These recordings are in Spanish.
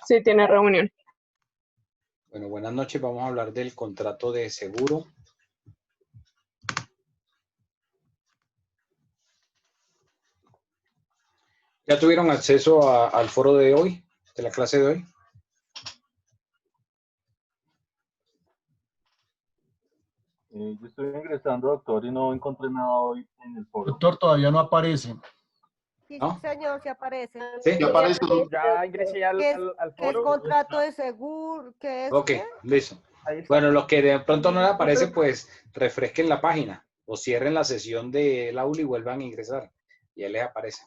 Sí, tiene reunión. Bueno, buenas noches. Vamos a hablar del contrato de seguro. ¿Ya tuvieron acceso al foro de hoy, de la clase de hoy? Yo estoy ingresando, doctor, y no encontré nada hoy en el foro. Doctor, todavía no aparece. Sí, ¿No? señor, sí aparece. ¿Sí? Ya aparece. Ya ingresé al ¿Qué es foro. contrato de seguro? ¿Qué es Ok, qué? listo. Ahí está. Bueno, los que de pronto no les aparece, pues refresquen la página o cierren la sesión del aula y vuelvan a ingresar. Y ahí les aparece.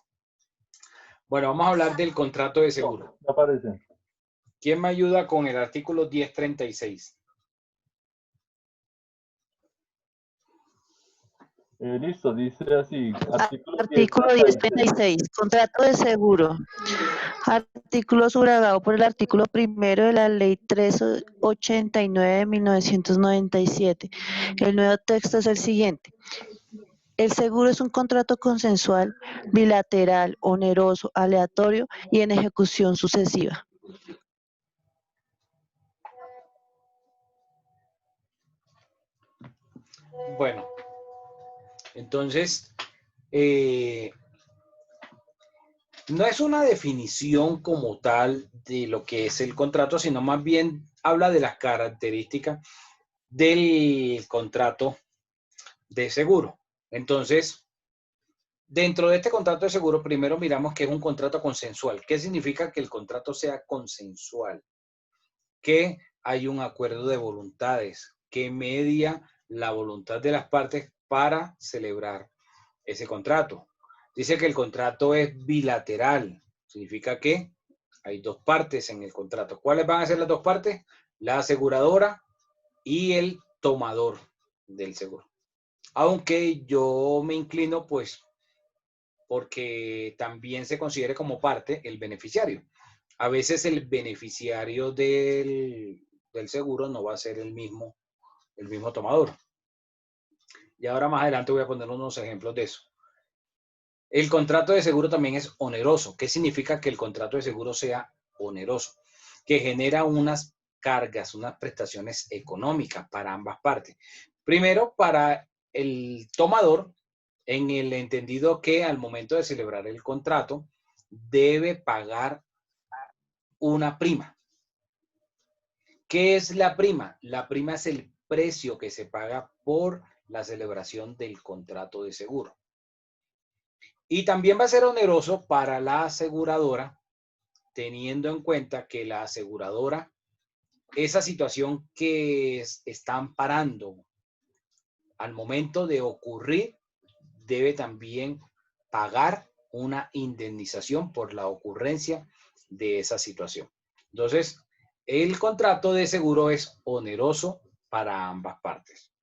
Bueno, vamos a hablar del contrato de seguro. No aparece. ¿Quién me ayuda con el artículo 1036? Listo, dice así. Artículo 1036. Contrato de seguro. Artículo subrogado por el artículo primero de la Ley 389 de 1997. El nuevo texto es el siguiente. El seguro es un contrato consensual, bilateral, oneroso, aleatorio y en ejecución sucesiva. Bueno, entonces, no es una definición como tal de lo que es el contrato, sino más bien habla de las características del contrato de seguro. Entonces, dentro de este contrato de seguro, primero miramos que es un contrato consensual. ¿Qué significa que el contrato sea consensual? Que hay un acuerdo de voluntades que media la voluntad de las partes para celebrar ese contrato. Dice que el contrato es bilateral. Significa que hay dos partes en el contrato. ¿Cuáles van a ser las dos partes? La aseguradora y el tomador del seguro. Aunque yo me inclino, pues, porque también se considere como parte el beneficiario. A veces el beneficiario del seguro no va a ser el mismo tomador. Y ahora más adelante voy a poner unos ejemplos de eso. El contrato de seguro también es oneroso. ¿Qué significa que el contrato de seguro sea oneroso? Que genera unas cargas, unas prestaciones económicas para ambas partes. Primero, para el tomador, en el entendido que al momento de celebrar el contrato, debe pagar una prima. ¿Qué es la prima? La prima es el precio que se paga por la celebración del contrato de seguro. Y también va a ser oneroso para la aseguradora, teniendo en cuenta que la aseguradora, esa situación que está amparando al momento de ocurrir, debe también pagar una indemnización por la ocurrencia de esa situación. Entonces, el contrato de seguro es oneroso para ambas partes.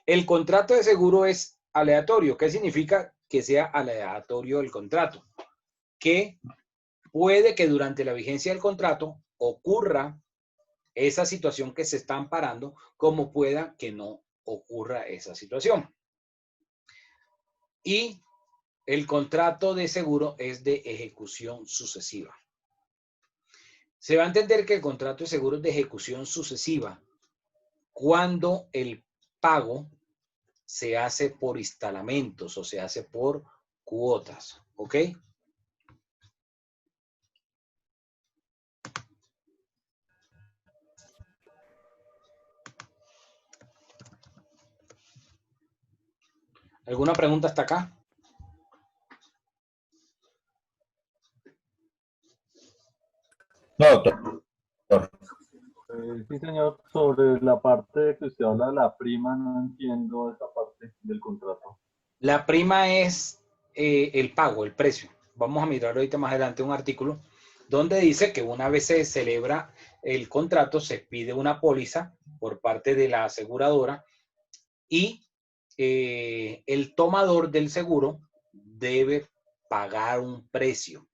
El contrato de seguro es aleatorio. ¿Qué significa que sea aleatorio el contrato? Que puede que durante la vigencia del contrato ocurra esa situación que se está amparando, como pueda que no ocurra esa situación. Y el contrato de seguro es de ejecución sucesiva. Se va a entender que el contrato de seguro es de ejecución sucesiva cuando el pago se hace por instalamentos o se hace por cuotas, ¿ok? ¿Alguna pregunta hasta acá? No, doctor. Sí, señor, sobre la parte de que usted habla de la prima, no entiendo esa parte del contrato. La prima es el pago, el precio. Vamos a mirar ahorita más adelante un artículo donde dice que una vez se celebra el contrato, se pide una póliza por parte de la aseguradora y el tomador del seguro debe pagar un precio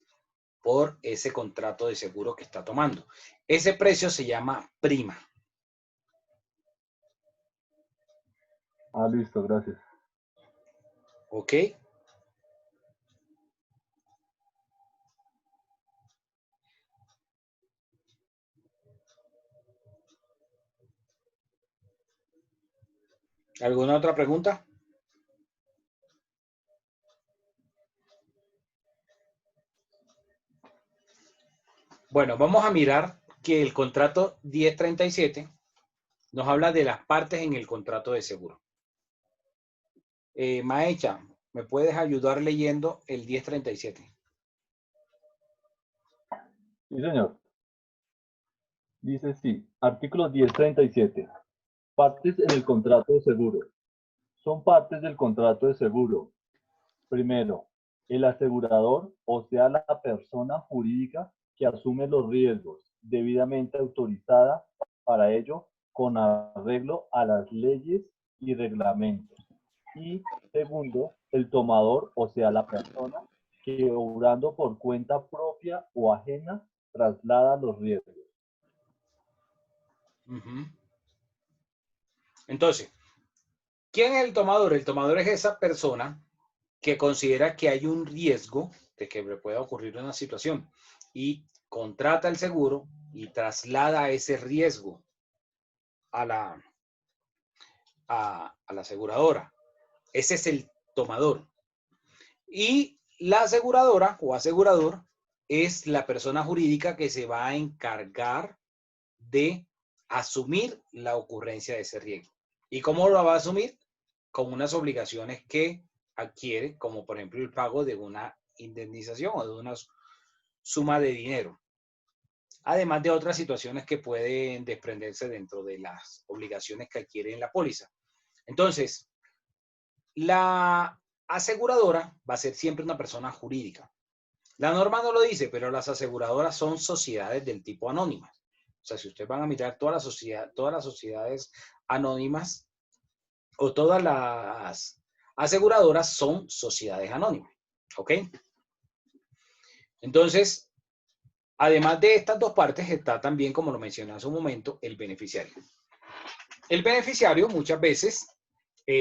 por ese contrato de seguro que está tomando. Ese precio se llama prima. Ah, listo, gracias. ¿Ok? ¿Alguna otra pregunta? Bueno, vamos a mirar que el contrato 1037 nos habla de las partes en el contrato de seguro. Maecha, ¿me puedes ayudar leyendo el 1037? Sí, señor. Dice sí, artículo 1037. Partes en el contrato de seguro. Son partes del contrato de seguro. Primero, el asegurador, o sea, la persona jurídica que asume los riesgos, debidamente autorizada para ello, con arreglo a las leyes y reglamentos. Y segundo, el tomador, o sea, la persona que obrando por cuenta propia o ajena traslada los riesgos. Entonces, ¿quién es el tomador? El tomador es esa persona que considera que hay un riesgo de que le pueda ocurrir una situación y contrata el seguro y traslada ese riesgo a la aseguradora. Ese es el tomador. Y la aseguradora o asegurador es la persona jurídica que se va a encargar de asumir la ocurrencia de ese riesgo. ¿Y cómo lo va a asumir? Con unas obligaciones que adquiere, como por ejemplo el pago de una indemnización o de una suma de dinero. Además de otras situaciones que pueden desprenderse dentro de las obligaciones que adquiere en la póliza. Entonces, la aseguradora va a ser siempre una persona jurídica. La norma no lo dice, pero las aseguradoras son sociedades del tipo anónimas. O sea, si ustedes van a mirar todas las sociedades anónimas o todas las aseguradoras son sociedades anónimas. ¿Ok? Entonces, además de estas dos partes, está también, como lo mencioné hace un momento, el beneficiario. El beneficiario muchas veces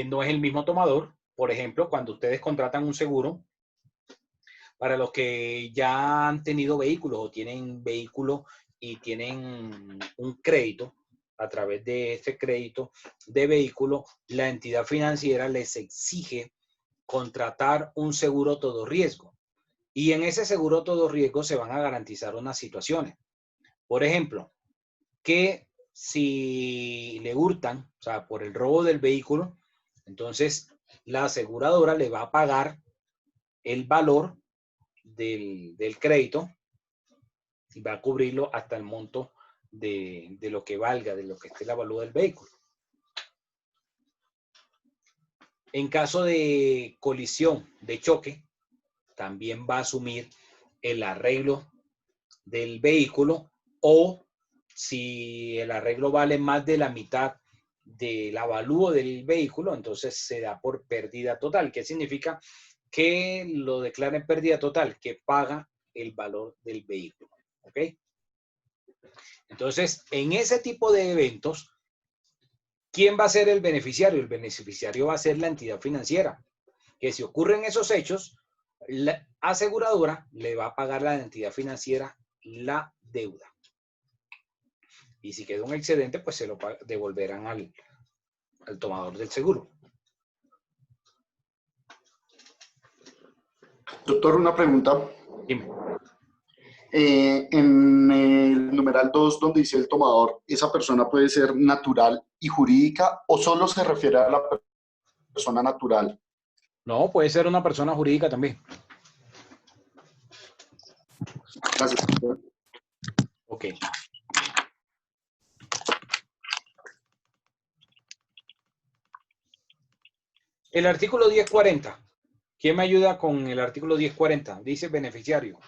no es el mismo tomador. Por ejemplo, cuando ustedes contratan un seguro, para los que ya han tenido vehículos o tienen vehículo y tienen un crédito, a través de este crédito de vehículo, la entidad financiera les exige contratar un seguro todo riesgo. Y en ese seguro todo riesgo se van a garantizar unas situaciones. Por ejemplo, que si le hurtan, o sea, por el robo del vehículo, entonces la aseguradora le va a pagar el valor del crédito y va a cubrirlo hasta el monto de lo que valga, de lo que esté la valor del vehículo. En caso de colisión, de choque, también va a asumir el arreglo del vehículo, o si el arreglo vale más de la mitad del avalúo del vehículo, entonces se da por pérdida total. ¿Qué significa? Que lo declara en pérdida total, que paga el valor del vehículo. ¿Ok? Entonces, en ese tipo de eventos, ¿quién va a ser el beneficiario? El beneficiario va a ser la entidad financiera, que si ocurren esos hechos, la aseguradora le va a pagar a la entidad financiera la deuda. Y si queda un excedente, pues se lo devolverán al tomador del seguro. Doctor, una pregunta. Dime. En el numeral 2, donde dice el tomador, ¿esa persona puede ser natural y jurídica o solo se refiere a la persona natural? No, puede ser una persona jurídica también. Gracias. Ok. El artículo 1040. ¿Quién me ayuda con el artículo 1040? Dice beneficiario.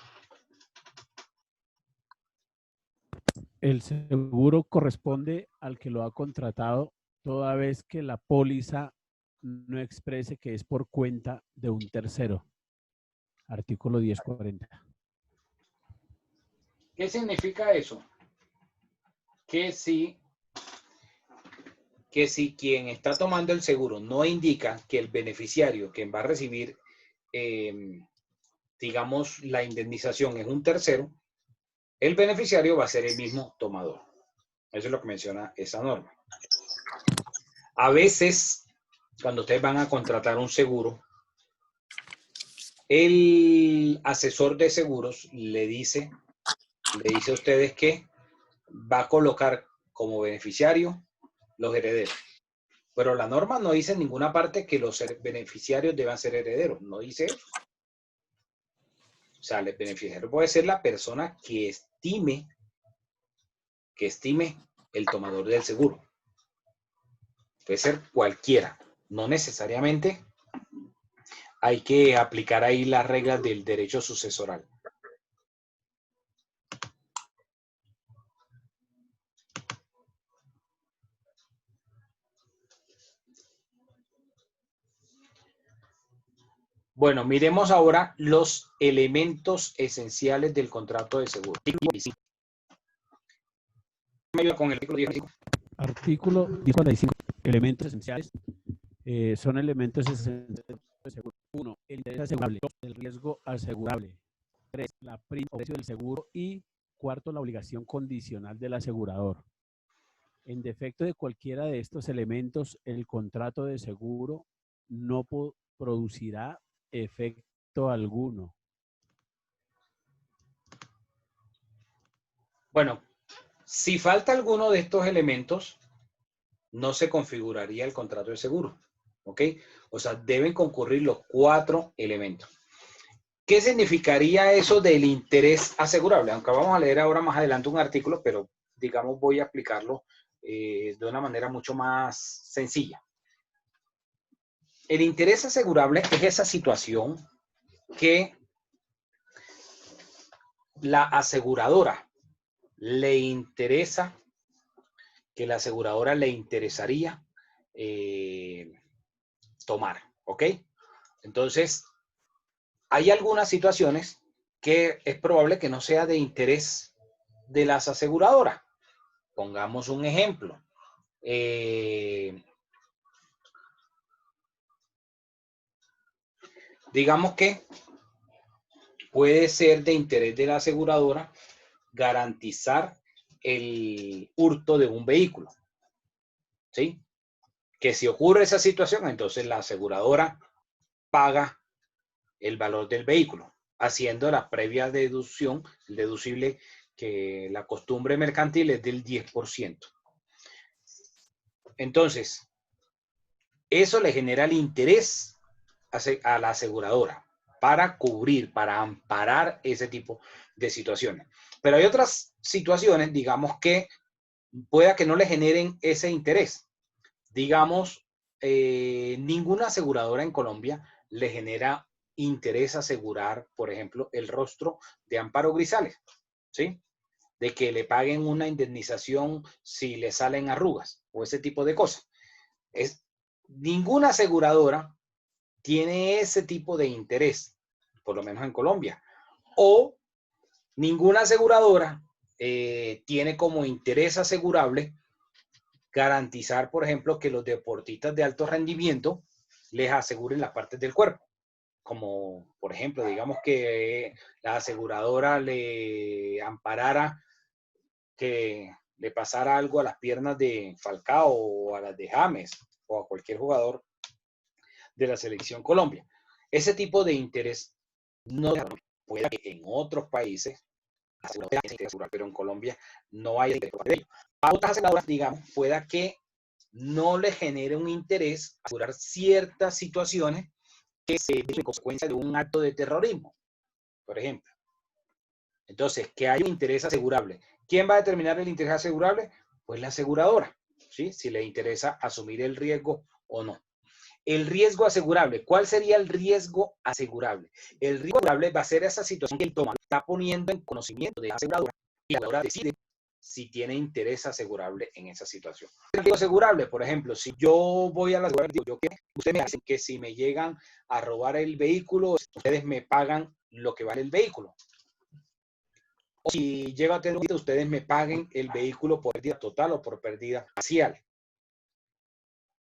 El seguro corresponde al que lo ha contratado toda vez que la póliza no exprese que es por cuenta de un tercero. Artículo 1040. ¿Qué significa eso? Que si quien está tomando el seguro no indica que el beneficiario, quien va a recibir, digamos, la indemnización es un tercero, el beneficiario va a ser el mismo tomador. Eso es lo que menciona esa norma. A veces cuando ustedes van a contratar un seguro, el asesor de seguros le dice a ustedes que va a colocar como beneficiario los herederos. Pero la norma no dice en ninguna parte que los beneficiarios deban ser herederos. No dice eso. O sea, el beneficiario puede ser la persona que estime el tomador del seguro. Puede ser cualquiera. No necesariamente hay que aplicar ahí las reglas del derecho sucesoral. Bueno, miremos ahora los elementos esenciales del contrato de seguro. ¿Me ayuda con el artículo 10? Artículo 1045. Elementos esenciales. Son elementos esenciales del seguro. 1. El interés asegurable. 2. El riesgo asegurable. 3. La prima o precio del seguro. Y 4. La obligación condicional del asegurador. En defecto de cualquiera de estos elementos, el contrato de seguro no producirá efecto alguno. Bueno, si falta alguno de estos elementos, no se configuraría el contrato de seguro. ¿Ok? O sea, deben concurrir los 4 elementos. ¿Qué significaría eso del interés asegurable? Aunque vamos a leer ahora más adelante un artículo, pero digamos voy a explicarlo de una manera mucho más sencilla. El interés asegurable es esa situación que la aseguradora le interesa, que la aseguradora le interesaría tomar, ¿ok? Entonces, hay algunas situaciones que es probable que no sea de interés de las aseguradoras. Pongamos un ejemplo. Digamos que puede ser de interés de la aseguradora garantizar el hurto de un vehículo. ¿Sí? Que si ocurre esa situación, entonces la aseguradora paga el valor del vehículo, haciendo la previa deducción, el deducible, que la costumbre mercantil es del 10%. Entonces, eso le genera el interés a la aseguradora para cubrir, para amparar ese tipo de situaciones. Pero hay otras situaciones, digamos, que pueda que no le generen ese interés. Digamos, ninguna aseguradora en Colombia le genera interés asegurar, por ejemplo, el rostro de Amparo Grisales, ¿sí? De que le paguen una indemnización si le salen arrugas o ese tipo de cosas. Ninguna aseguradora tiene ese tipo de interés, por lo menos en Colombia. O ninguna aseguradora tiene como interés asegurable garantizar, por ejemplo, que los deportistas de alto rendimiento les aseguren las partes del cuerpo. Como, por ejemplo, digamos que la aseguradora le amparara que le pasara algo a las piernas de Falcao o a las de James o a cualquier jugador de la selección Colombia. Ese tipo de interés no puede que en otros países, pero en Colombia no hay interés de ello. A otras aseguradoras, digamos, pueda que no le genere un interés asegurar ciertas situaciones que se den en consecuencia de un acto de terrorismo, por ejemplo. Entonces, que hay un interés asegurable. ¿Quién va a determinar el interés asegurable? Pues la aseguradora, ¿sí? Si le interesa asumir el riesgo o no. El riesgo asegurable. ¿Cuál sería el riesgo asegurable? El riesgo asegurable va a ser esa situación que el tomador está poniendo en conocimiento de la aseguradora y la aseguradora decide si tiene interés asegurable en esa situación. El riesgo asegurable, por ejemplo, si yo voy a la aseguradora y digo, ustedes me dicen que si me llegan a robar el vehículo, ustedes me pagan lo que vale el vehículo. O si llego a tener un vehículo, ustedes me paguen el vehículo por pérdida total o por pérdida parcial.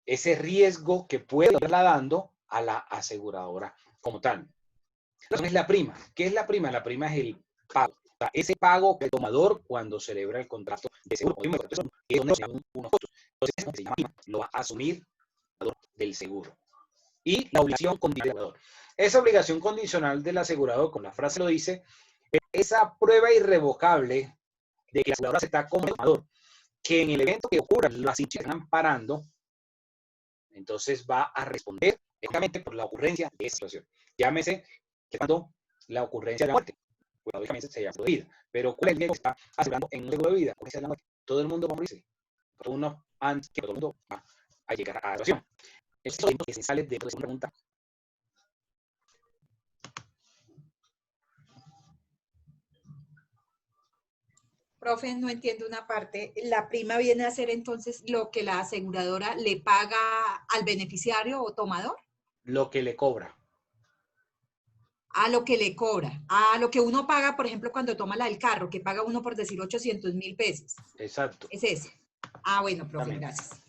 Ese riesgo que puede ir trasladando a la aseguradora como tal. Entonces, es la prima. ¿Qué es la prima? La prima es el pago. O sea, ese pago que el tomador cuando celebra el contrato de seguro. Entonces, se llama prima, lo va a asumir del seguro. Y la obligación condicional del asegurador. Esa obligación condicional del asegurador, como la frase lo dice, es esa prueba irrevocable de que la aseguradora se está como tomador, que en el evento que ocurra las instituciones están parando, entonces va a responder exactamente por la ocurrencia de esa situación. Llámese que cuando la ocurrencia de la muerte, pues lógicamente se llama seguro de vida, pero ¿cuál es el riesgo que está asegurando en un seguro de vida? Ocurrencia de la muerte. Todo el mundo va a morirse. Uno antes que todo el mundo va a llegar a la situación. Eso es lo que se sale de esa pregunta. Profe, no entiendo una parte. La prima viene a ser entonces lo que la aseguradora le paga al beneficiario o tomador. Lo que le cobra. A lo que le cobra. A lo que uno paga, por ejemplo, cuando toma la del carro, que paga uno por decir 800.000 pesos. Exacto. Es eso. Ah, bueno, profe, gracias.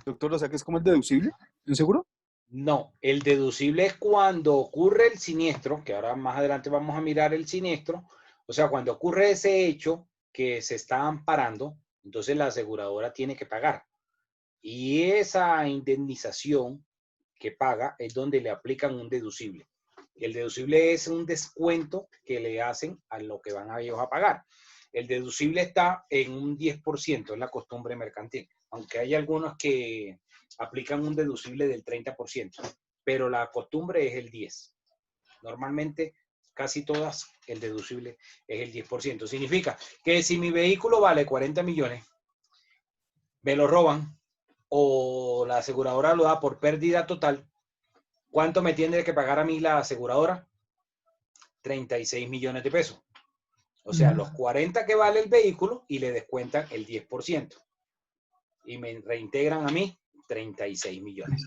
Doctor, o sea que es como el deducible, ¿en seguro? No, el deducible es cuando ocurre el siniestro, que ahora más adelante vamos a mirar el siniestro, o sea, cuando ocurre ese hecho que se está amparando, entonces la aseguradora tiene que pagar. Y esa indemnización que paga es donde le aplican un deducible. El deducible es un descuento que le hacen a lo que van a ellos a pagar. El deducible está en un 10%, es la costumbre mercantil, aunque hay algunos que aplican un deducible del 30%, pero la costumbre es el 10%. Normalmente, casi todas, el deducible es el 10%. Significa que si mi vehículo vale 40 millones, me lo roban o la aseguradora lo da por pérdida total, ¿cuánto me tiene que pagar a mí la aseguradora? 36 millones de pesos. O sea, los 40 que vale el vehículo y le descuentan el 10%. Y me reintegran a mí 36 millones.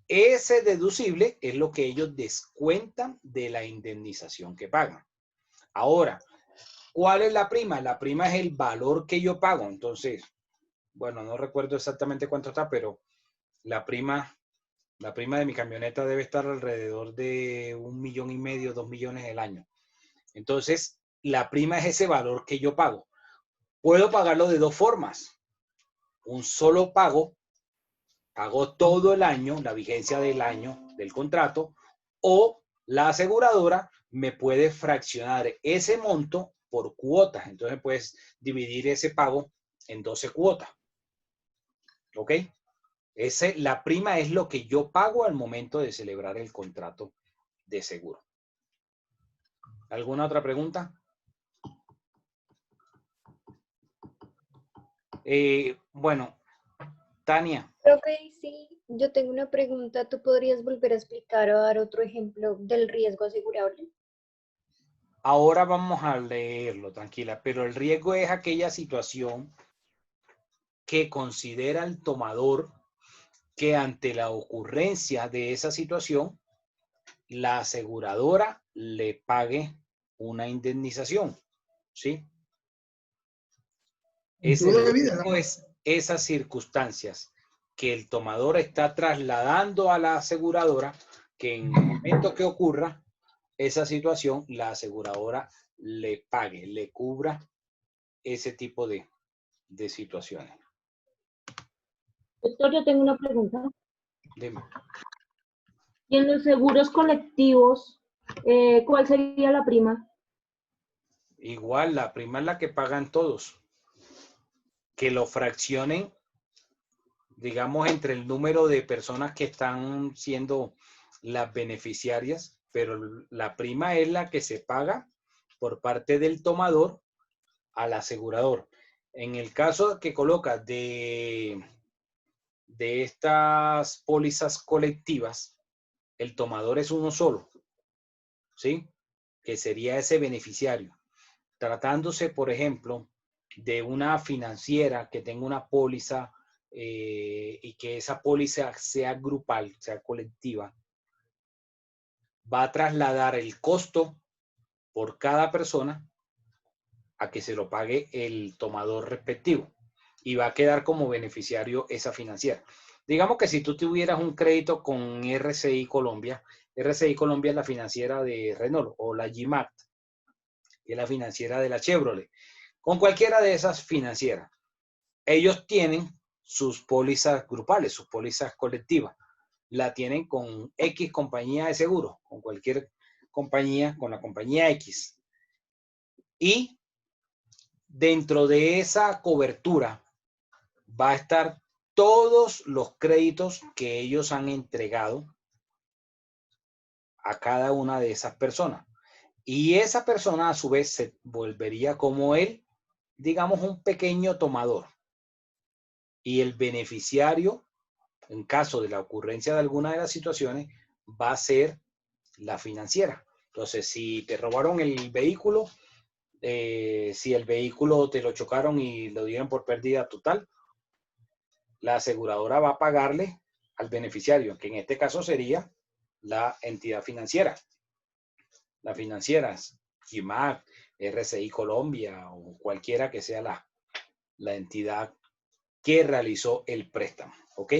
Ese deducible es lo que ellos descuentan de la indemnización que pagan. Ahora, ¿cuál es la prima? La prima es el valor que yo pago. Entonces, bueno, no recuerdo exactamente cuánto está, pero la prima de mi camioneta debe estar alrededor de 1,5 millones, 2 millones el año. Entonces, la prima es ese valor que yo pago. Puedo pagarlo de dos formas. Un solo pago, pago todo el año, la vigencia del año del contrato, o la aseguradora me puede fraccionar ese monto por cuotas. Entonces, puedes dividir ese pago en 12 cuotas. ¿Ok? La prima es lo que yo pago al momento de celebrar el contrato de seguro. ¿Alguna otra pregunta? Bueno, Tania. Profe, sí, yo tengo una pregunta. ¿Tú podrías volver a explicar o dar otro ejemplo del riesgo asegurable? Ahora vamos a leerlo, tranquila, pero el riesgo es aquella situación que considera el tomador que ante la ocurrencia de esa situación, la aseguradora le pague una indemnización, ¿sí? Ese riesgo es esas circunstancias que el tomador está trasladando a la aseguradora, que en el momento que ocurra esa situación, la aseguradora le pague, le cubra ese tipo de situaciones. Doctor, yo tengo una pregunta. Dime. ¿Y en los seguros colectivos, cuál sería la prima? Igual, la prima es la que pagan todos. Que lo fraccionen, digamos, entre el número de personas que están siendo las beneficiarias, pero la prima es la que se paga por parte del tomador al asegurador. En el caso que coloca de estas pólizas colectivas, el tomador es uno solo, ¿sí? Que sería ese beneficiario. Tratándose, por ejemplo, de una financiera que tenga una póliza y que esa póliza sea grupal, sea colectiva, va a trasladar el costo por cada persona a que se lo pague el tomador respectivo y va a quedar como beneficiario esa financiera. Digamos que si tú tuvieras un crédito con RCI Colombia es la financiera de Renault o la GMAT, que es la financiera de la Chevrolet, con cualquiera de esas financieras. Ellos tienen sus pólizas grupales, sus pólizas colectivas. La tienen con X compañía de seguro, con cualquier compañía, con la compañía X. Y dentro de esa cobertura va a estar todos los créditos que ellos han entregado a cada una de esas personas. Y esa persona a su vez se volvería como él, digamos, un pequeño tomador. Y el beneficiario, en caso de la ocurrencia de alguna de las situaciones, va a ser la financiera. Entonces, si te robaron el vehículo, si el vehículo te lo chocaron y lo dieron por pérdida total, la aseguradora va a pagarle al beneficiario, que en este caso sería la entidad financiera. La financiera, GIMAC, RCI Colombia o cualquiera que sea la entidad que realizó el préstamo. ¿Ok?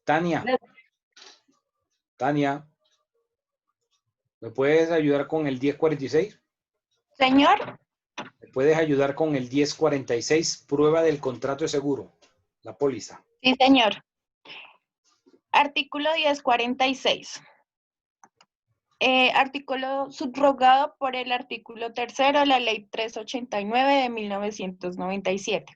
Tania, ¿me puedes ayudar con el 1046? Señor, ¿Me puedes ayudar con el 1046? Prueba del contrato de seguro, la póliza. sí, señor. Artículo 1046. Artículo subrogado por el artículo 3 de la Ley 389 de 1997.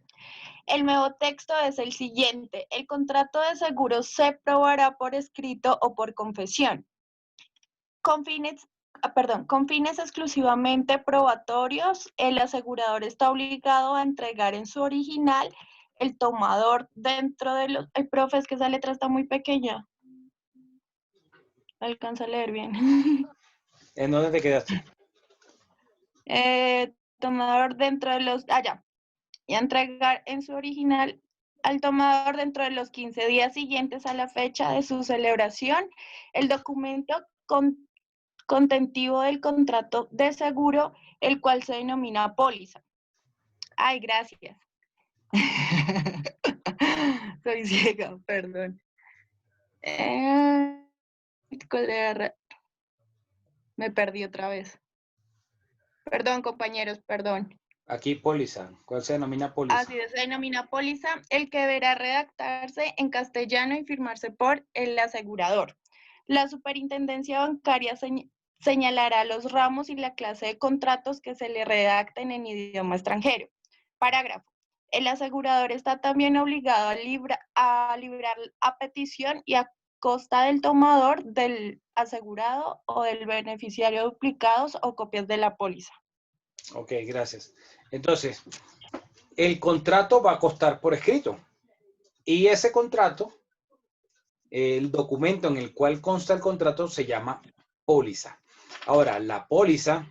El nuevo texto es el siguiente. El contrato de seguro se probará por escrito o por confesión. Con fines exclusivamente probatorios, el asegurador está obligado a entregar en su original el tomador dentro de los... Ay, profe, es que esa letra está muy pequeña. No alcanza a leer bien. ¿En dónde te quedaste? Tomador dentro de los... ya. Y entregar en su original al tomador dentro de los 15 días siguientes a la fecha de su celebración el documento contentivo del contrato de seguro, el cual se denomina póliza. Ay, gracias. Soy ciega, perdón. Me perdí otra vez. Perdón, compañeros, perdón. Aquí póliza. ¿Cuál se denomina póliza? Así se denomina póliza, el que deberá redactarse en castellano y firmarse por el asegurador. La superintendencia bancaria señalará los ramos y la clase de contratos que se le redacten en idioma extranjero. Parágrafo. El asegurador está también obligado a librar a petición y a costa del tomador, del asegurado o del beneficiario duplicados o copias de la póliza. Ok, gracias. Entonces, el contrato va a costar por escrito. Y ese contrato, el documento en el cual consta el contrato se llama póliza. Ahora, la póliza,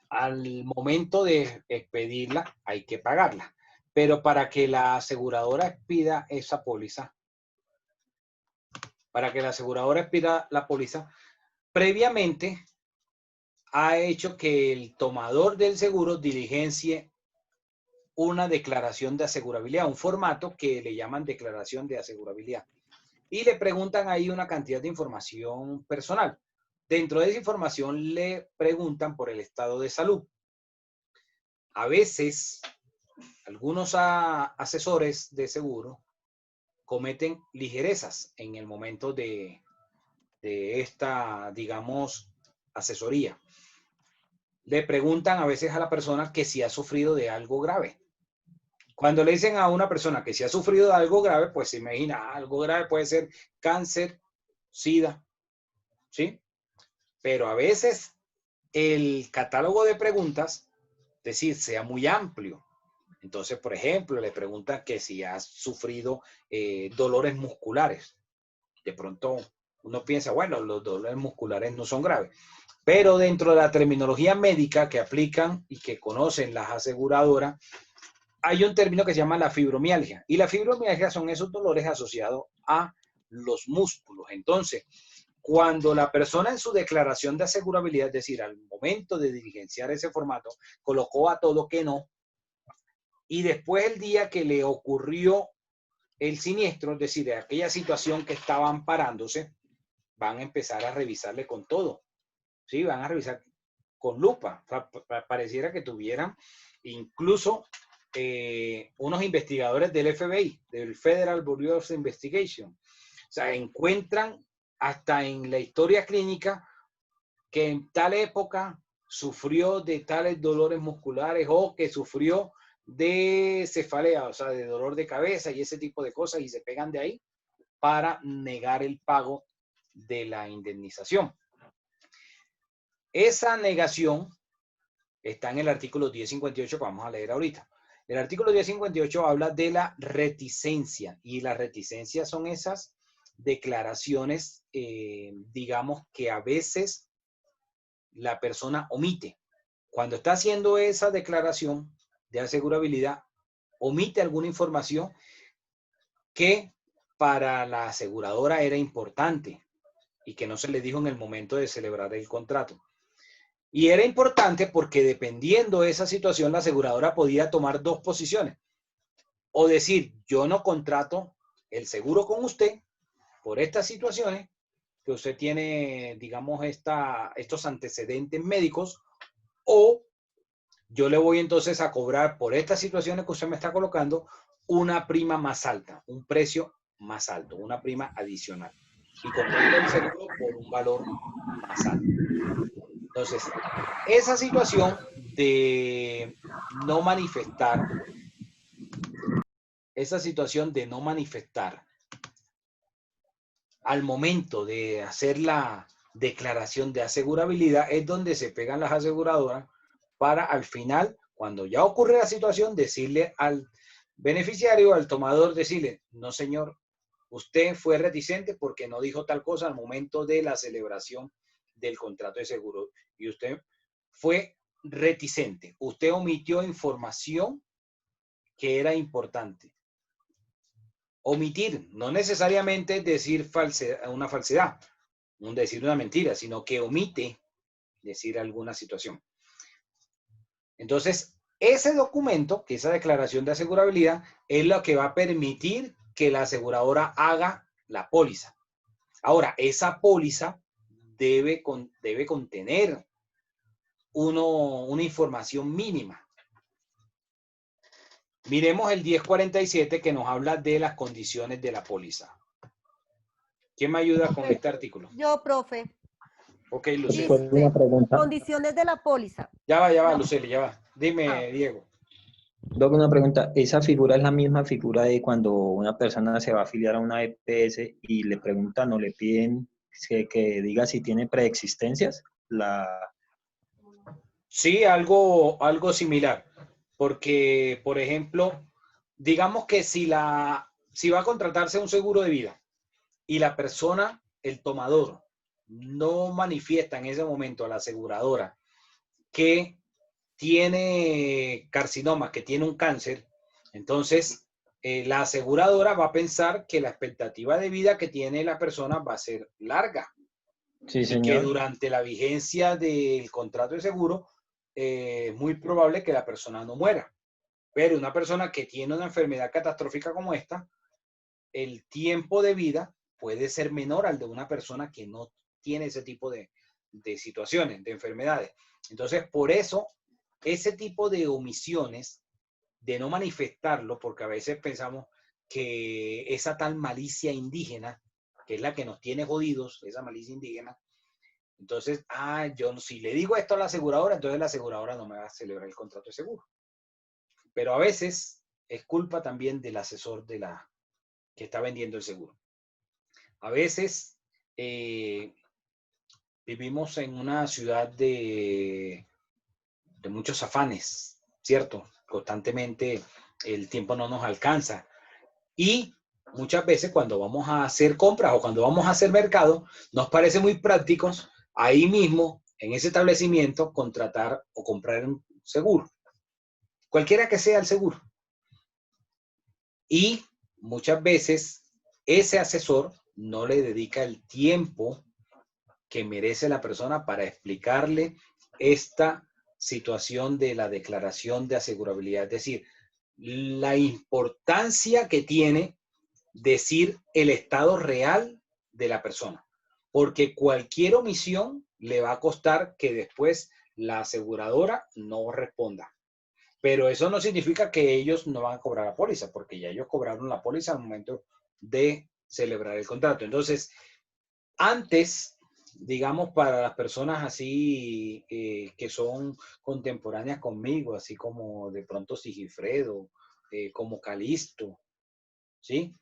al momento de expedirla, hay que pagarla. Pero para que la aseguradora expida esa póliza, previamente ha hecho que el tomador del seguro diligencie una declaración de asegurabilidad, un formato que le llaman declaración de asegurabilidad. Y le preguntan ahí una cantidad de información personal. Dentro de esa información le preguntan por el estado de salud. A veces, algunos asesores de seguro cometen ligerezas en el momento de esta, digamos, asesoría. Le preguntan a veces a la persona que si ha sufrido de algo grave. Cuando le dicen a una persona que si ha sufrido de algo grave, pues se imagina, algo grave puede ser cáncer, SIDA, ¿sí? Pero a veces el catálogo de preguntas, es decir, sea muy amplio. Entonces, por ejemplo, le preguntan que si ha sufrido dolores musculares. De pronto uno piensa, bueno, los dolores musculares no son graves. Pero dentro de la terminología médica que aplican y que conocen las aseguradoras, hay un término que se llama la fibromialgia. Y la fibromialgia son esos dolores asociados a los músculos. Entonces, cuando la persona en su declaración de asegurabilidad, es decir, al momento de diligenciar ese formato, colocó a todo que no, y después el día que le ocurrió el siniestro, es decir, de aquella situación que estaba amparándose, van a empezar a revisarle con todo. ¿Sí? Van a revisar con lupa. O sea, pareciera que tuvieran incluso unos investigadores del FBI, del Federal Bureau of Investigation. O sea, encuentran hasta en la historia clínica que en tal época sufrió de tales dolores musculares o que sufrió de cefalea, o sea, de dolor de cabeza y ese tipo de cosas, y se pegan de ahí para negar el pago de la indemnización. Esa negación está en el artículo 1058 que vamos a leer ahorita. El artículo 1058 habla de la reticencia, y las reticencias son esas declaraciones, digamos, que a veces la persona omite. Cuando está haciendo esa declaración de asegurabilidad, omite alguna información que para la aseguradora era importante y que no se le dijo en el momento de celebrar el contrato. Y era importante porque dependiendo de esa situación, la aseguradora podía tomar dos posiciones. O decir, yo no contrato el seguro con usted por estas situaciones, que usted tiene, digamos, estos antecedentes médicos, o yo le voy entonces a cobrar por estas situaciones que usted me está colocando una prima más alta, un precio más alto, una prima adicional. Y contrato el seguro por un valor más alto. Entonces, esa situación de no manifestar, al momento de hacer la declaración de asegurabilidad es donde se pegan las aseguradoras para al final, cuando ya ocurre la situación, decirle al beneficiario, al tomador, decirle, no señor, usted fue reticente porque no dijo tal cosa al momento de la celebración del contrato de seguro y usted fue reticente, usted omitió información que era importante. Omitir, no necesariamente decir una falsedad, decir una mentira, sino que omite decir alguna situación. Entonces, ese documento, que esa declaración de asegurabilidad, es lo que va a permitir que la aseguradora haga la póliza. Ahora, esa póliza debe contener una información mínima. Miremos el 1047 que nos habla de las condiciones de la póliza. ¿Quién me ayuda con este artículo? Yo, profe. Ok, Luceli. Dice, condiciones de la póliza. Ya va, Luceli, ya va. Dime, Diego. Doc, una pregunta. ¿Esa figura es la misma figura de cuando una persona se va a afiliar a una EPS y le preguntan o le piden que diga si tiene preexistencias? Sí, algo similar. Porque, por ejemplo, digamos que si va a contratarse un seguro de vida y la persona, el tomador, no manifiesta en ese momento a la aseguradora que tiene carcinoma, que tiene un cáncer, entonces la aseguradora va a pensar que la expectativa de vida que tiene la persona va a ser larga. Sí, señor. Y que durante la vigencia del contrato de seguro es muy probable que la persona no muera. Pero una persona que tiene una enfermedad catastrófica como esta, el tiempo de vida puede ser menor al de una persona que no tiene ese tipo de situaciones, de enfermedades. Entonces, por eso, ese tipo de omisiones, de no manifestarlo, porque a veces pensamos que esa tal malicia indígena, que es la que nos tiene jodidos, esa malicia indígena, entonces, yo si le digo esto a la aseguradora, entonces la aseguradora no me va a celebrar el contrato de seguro. Pero a veces es culpa también del asesor que está vendiendo el seguro. A veces vivimos en una ciudad de muchos afanes, ¿cierto? Constantemente el tiempo no nos alcanza. Y muchas veces cuando vamos a hacer compras o cuando vamos a hacer mercado, nos parece muy práctico ahí mismo, en ese establecimiento, contratar o comprar un seguro. Cualquiera que sea el seguro. Y muchas veces ese asesor no le dedica el tiempo que merece la persona para explicarle esta situación de la declaración de asegurabilidad. Es decir, la importancia que tiene decir el estado real de la persona. Porque cualquier omisión le va a costar que después la aseguradora no responda. Pero eso no significa que ellos no van a cobrar la póliza, porque ya ellos cobraron la póliza al momento de celebrar el contrato. Entonces, antes, digamos, para las personas así que son contemporáneas conmigo, así como de pronto Sigifredo, como Calisto, ¿sí?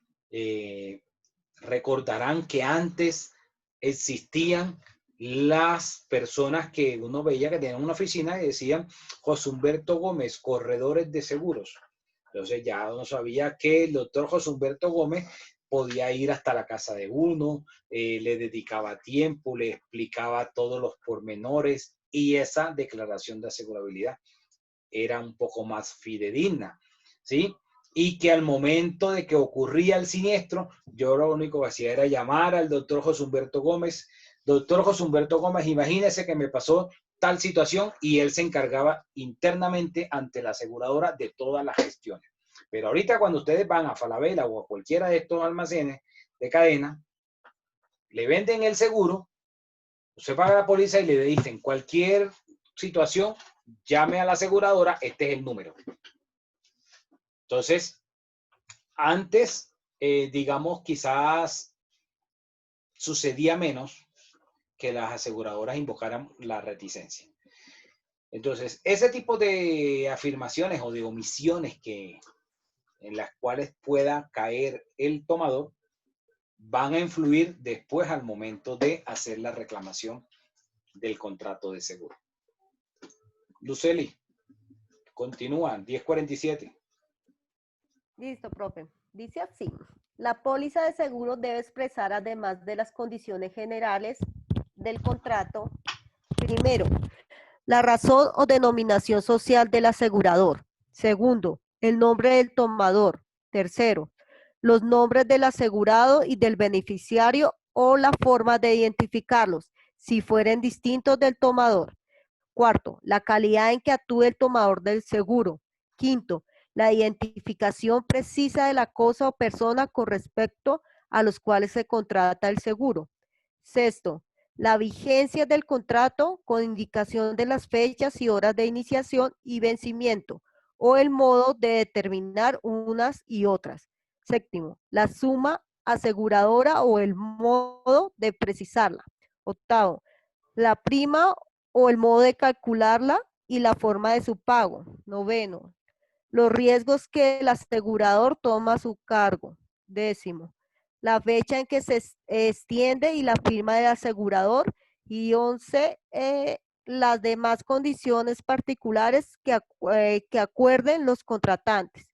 Recordarán que antes existían las personas que uno veía que tenían una oficina y decían José Humberto Gómez, corredores de seguros. Entonces ya uno sabía que el doctor José Humberto Gómez podía ir hasta la casa de uno, le dedicaba tiempo, le explicaba todos los pormenores y esa declaración de asegurabilidad era un poco más fidedigna, ¿sí? Y que al momento de que ocurría el siniestro, yo lo único que hacía era llamar al doctor José Humberto Gómez. Doctor José Humberto Gómez, imagínese que me pasó tal situación y él se encargaba internamente ante la aseguradora de todas las gestiones. Pero ahorita cuando ustedes van a Falabella o a cualquiera de estos almacenes de cadena, le venden el seguro, usted paga la póliza y le dicen cualquier situación, llame a la aseguradora, este es el número. Entonces, antes, digamos, quizás sucedía menos que las aseguradoras invocaran la reticencia. Entonces, ese tipo de afirmaciones o de omisiones en las cuales pueda caer el tomador van a influir después al momento de hacer la reclamación del contrato de seguro. Luceli, continúan, 1047. Listo, profe. Dice así. La póliza de seguro debe expresar, además de las condiciones generales del contrato, primero, la razón o denominación social del asegurador. Segundo, el nombre del tomador. Tercero, los nombres del asegurado y del beneficiario o la forma de identificarlos, si fueren distintos del tomador. Cuarto, la calidad en que actúe el tomador del seguro. Quinto, la identificación precisa de la cosa o persona con respecto a los cuales se contrata el seguro. Sexto, la vigencia del contrato con indicación de las fechas y horas de iniciación y vencimiento o el modo de determinar unas y otras. Séptimo, la suma aseguradora o el modo de precisarla. Octavo, la prima o el modo de calcularla y la forma de su pago. Noveno, los riesgos que el asegurador toma a su cargo. Décimo, la fecha en que se extiende y la firma del asegurador. Y 11, las demás condiciones particulares que acuerden los contratantes.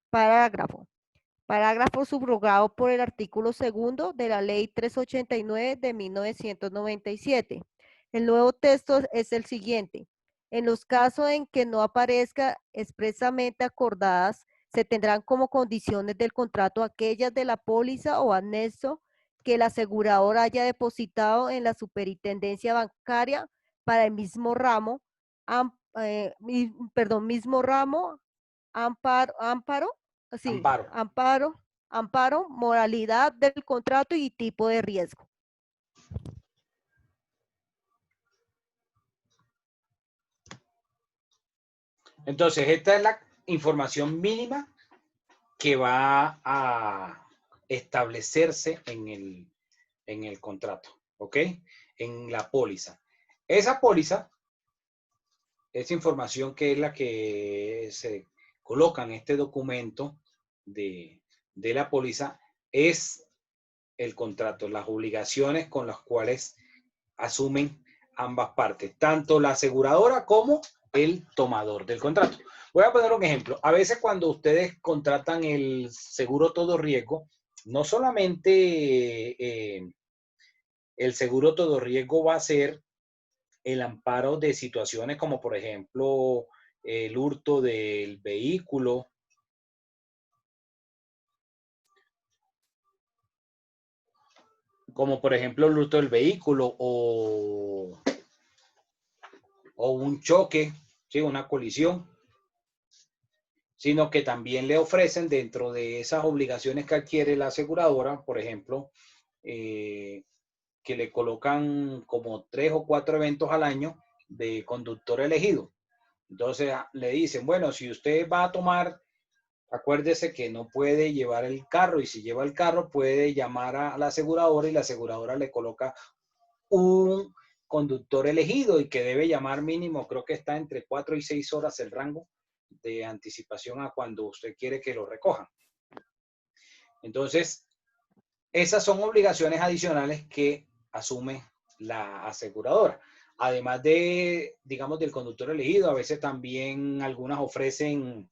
Parágrafo. Parágrafo subrogado por el artículo 2 de la Ley 389 de 1997. El nuevo texto es el siguiente. En los casos en que no aparezca expresamente acordadas, se tendrán como condiciones del contrato aquellas de la póliza o anexo que el asegurador haya depositado en la superintendencia bancaria para el mismo ramo, amparo, moralidad del contrato y tipo de riesgo. Entonces, esta es la información mínima que va a establecerse en el contrato, ¿ok? En la póliza. Esa póliza, esa información que es la que se coloca en este documento de la póliza, es el contrato, las obligaciones con las cuales asumen ambas partes, tanto la aseguradora como el tomador del contrato. Voy a poner un ejemplo. A veces cuando ustedes contratan el seguro todo riesgo, no solamente el seguro todo riesgo va a ser el amparo de situaciones como, por ejemplo, el hurto del vehículo, como por ejemplo el hurto del vehículo o un choque, ¿sí? Una colisión, sino que también le ofrecen dentro de esas obligaciones que adquiere la aseguradora, por ejemplo, que le colocan como 3 o 4 eventos al año de conductor elegido. Entonces le dicen, bueno, si usted va a tomar, acuérdese que no puede llevar el carro, y si lleva el carro puede llamar a la aseguradora y la aseguradora le coloca un conductor elegido y que debe llamar mínimo, creo que está entre 4 y 6 horas el rango de anticipación a cuando usted quiere que lo recojan. Entonces, esas son obligaciones adicionales que asume la aseguradora. Además de, digamos, del conductor elegido, a veces también algunas ofrecen,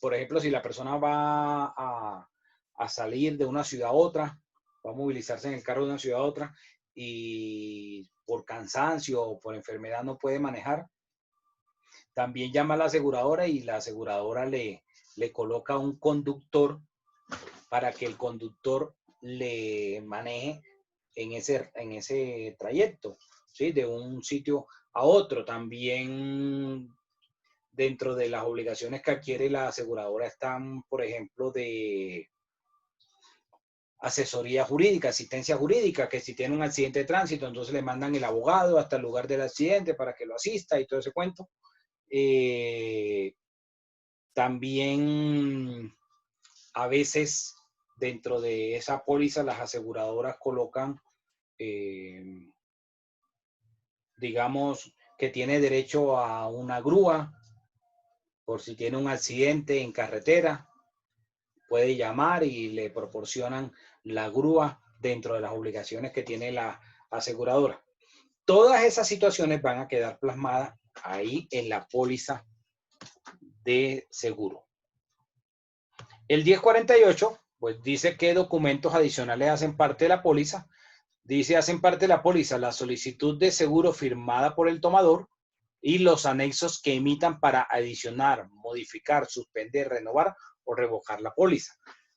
por ejemplo, si la persona va a salir de una ciudad a otra, va a movilizarse en el carro de una ciudad a otra y por cansancio o por enfermedad no puede manejar, también llama a la aseguradora y la aseguradora le coloca un conductor para que el conductor le maneje en ese trayecto, ¿sí? De un sitio a otro. También dentro de las obligaciones que adquiere la aseguradora están, por ejemplo, de asesoría jurídica, asistencia jurídica, que si tiene un accidente de tránsito, entonces le mandan el abogado hasta el lugar del accidente para que lo asista y todo ese cuento. También a veces dentro de esa póliza las aseguradoras colocan, digamos, que tiene derecho a una grúa por si tiene un accidente en carretera, puede llamar y le proporcionan la grúa dentro de las obligaciones que tiene la aseguradora. Todas esas situaciones van a quedar plasmadas ahí en la póliza de seguro. El 1048, pues dice qué documentos adicionales hacen parte de la póliza. Dice, hacen parte de la póliza la solicitud de seguro firmada por el tomador y los anexos que emitan para adicionar, modificar, suspender, renovar o revocar la póliza.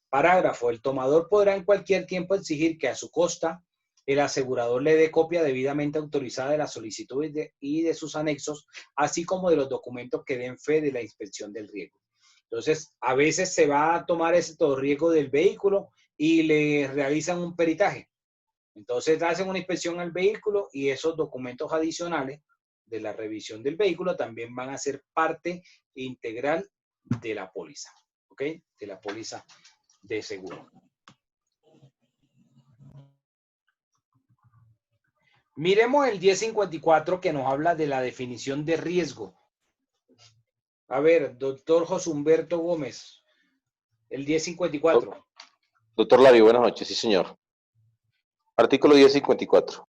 Parágrafo, el tomador podrá en cualquier tiempo exigir que a su costa el asegurador le dé copia debidamente autorizada de la solicitud y de sus anexos, así como de los documentos que den fe de la inspección del riesgo. Entonces, a veces se va a tomar ese todo riesgo del vehículo y le realizan un peritaje. Entonces, hacen una inspección al vehículo y esos documentos adicionales de la revisión del vehículo también van a ser parte integral de la póliza, ¿ok? De la póliza de seguro. Miremos el 1054 que nos habla de la definición de riesgo. A ver, doctor José Humberto Gómez, el 1054. Doctor Lario, buenas noches, sí señor. Artículo 1054.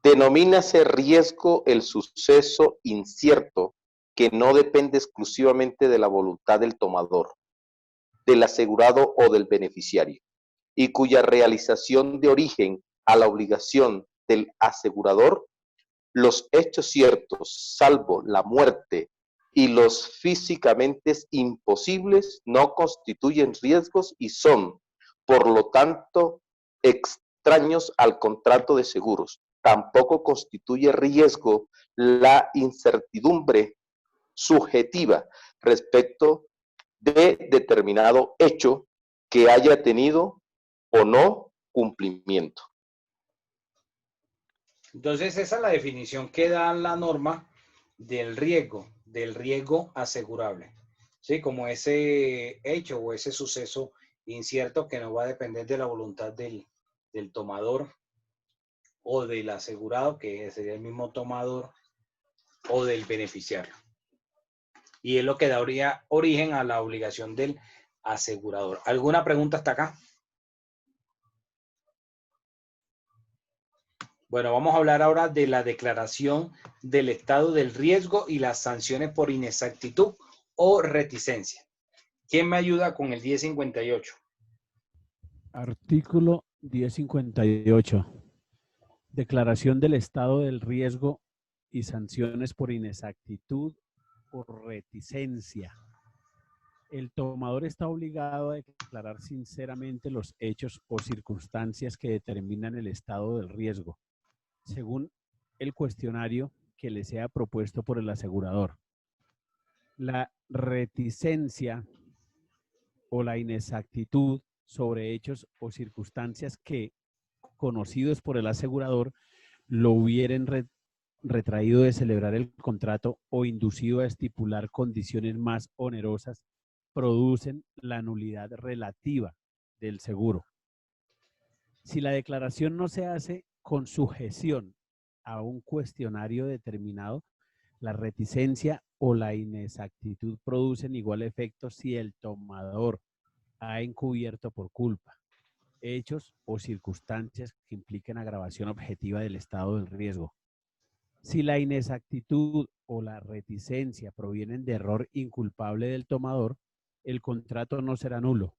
Denomínase riesgo el suceso incierto que no depende exclusivamente de la voluntad del tomador, del asegurado o del beneficiario, y cuya realización de origen a la obligación del asegurador, los hechos ciertos, salvo la muerte y los físicamente imposibles, no constituyen riesgos y son, por lo tanto, extraños al contrato de seguros. Tampoco constituye riesgo la incertidumbre subjetiva respecto de determinado hecho que haya tenido o no cumplimiento. Entonces, esa es la definición que da la norma del riesgo asegurable. ¿Sí? Como ese hecho o ese suceso incierto que no va a depender de la voluntad del tomador o del asegurado, que sería el mismo tomador, o del beneficiario. Y es lo que daría origen a la obligación del asegurador. ¿Alguna pregunta hasta acá? Bueno, vamos a hablar ahora de la declaración del estado del riesgo y las sanciones por inexactitud o reticencia. ¿Quién me ayuda con el 1058? Artículo 1058. Declaración del estado del riesgo y sanciones por inexactitud o reticencia. El tomador está obligado a declarar sinceramente los hechos o circunstancias que determinan el estado del riesgo, según el cuestionario que le sea propuesto por el asegurador. La reticencia o la inexactitud sobre hechos o circunstancias que, conocidos por el asegurador, lo hubieren retraído de celebrar el contrato o inducido a estipular condiciones más onerosas producen la nulidad relativa del seguro. Si la declaración no se hace con sujeción a un cuestionario determinado, la reticencia o la inexactitud producen igual efecto si el tomador ha encubierto por culpa hechos o circunstancias que impliquen agravación objetiva del estado del riesgo. Si la inexactitud o la reticencia provienen de error inculpable del tomador, el contrato no será nulo,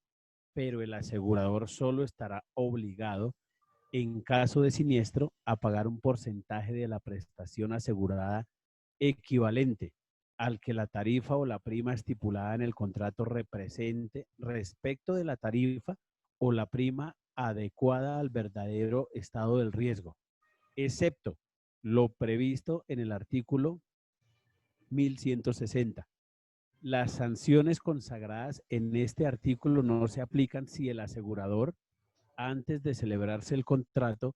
pero el asegurador solo estará obligado, en caso de siniestro, a pagar un porcentaje de la prestación asegurada equivalente al que la tarifa o la prima estipulada en el contrato represente respecto de la tarifa o la prima adecuada al verdadero estado del riesgo, excepto lo previsto en el artículo 1160. Las sanciones consagradas en este artículo no se aplican si el asegurador, antes de celebrarse el contrato,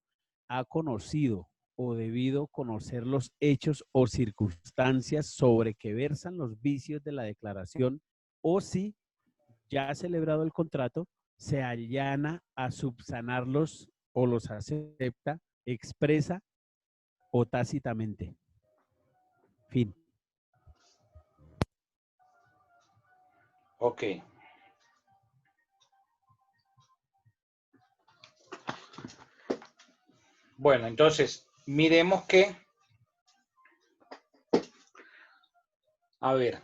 ha conocido o debido conocer los hechos o circunstancias sobre que versan los vicios de la declaración, o si, ya ha celebrado el contrato, se allana a subsanarlos o los acepta expresa o tácitamente. Fin. Ok. Bueno, entonces, miremos que, a ver,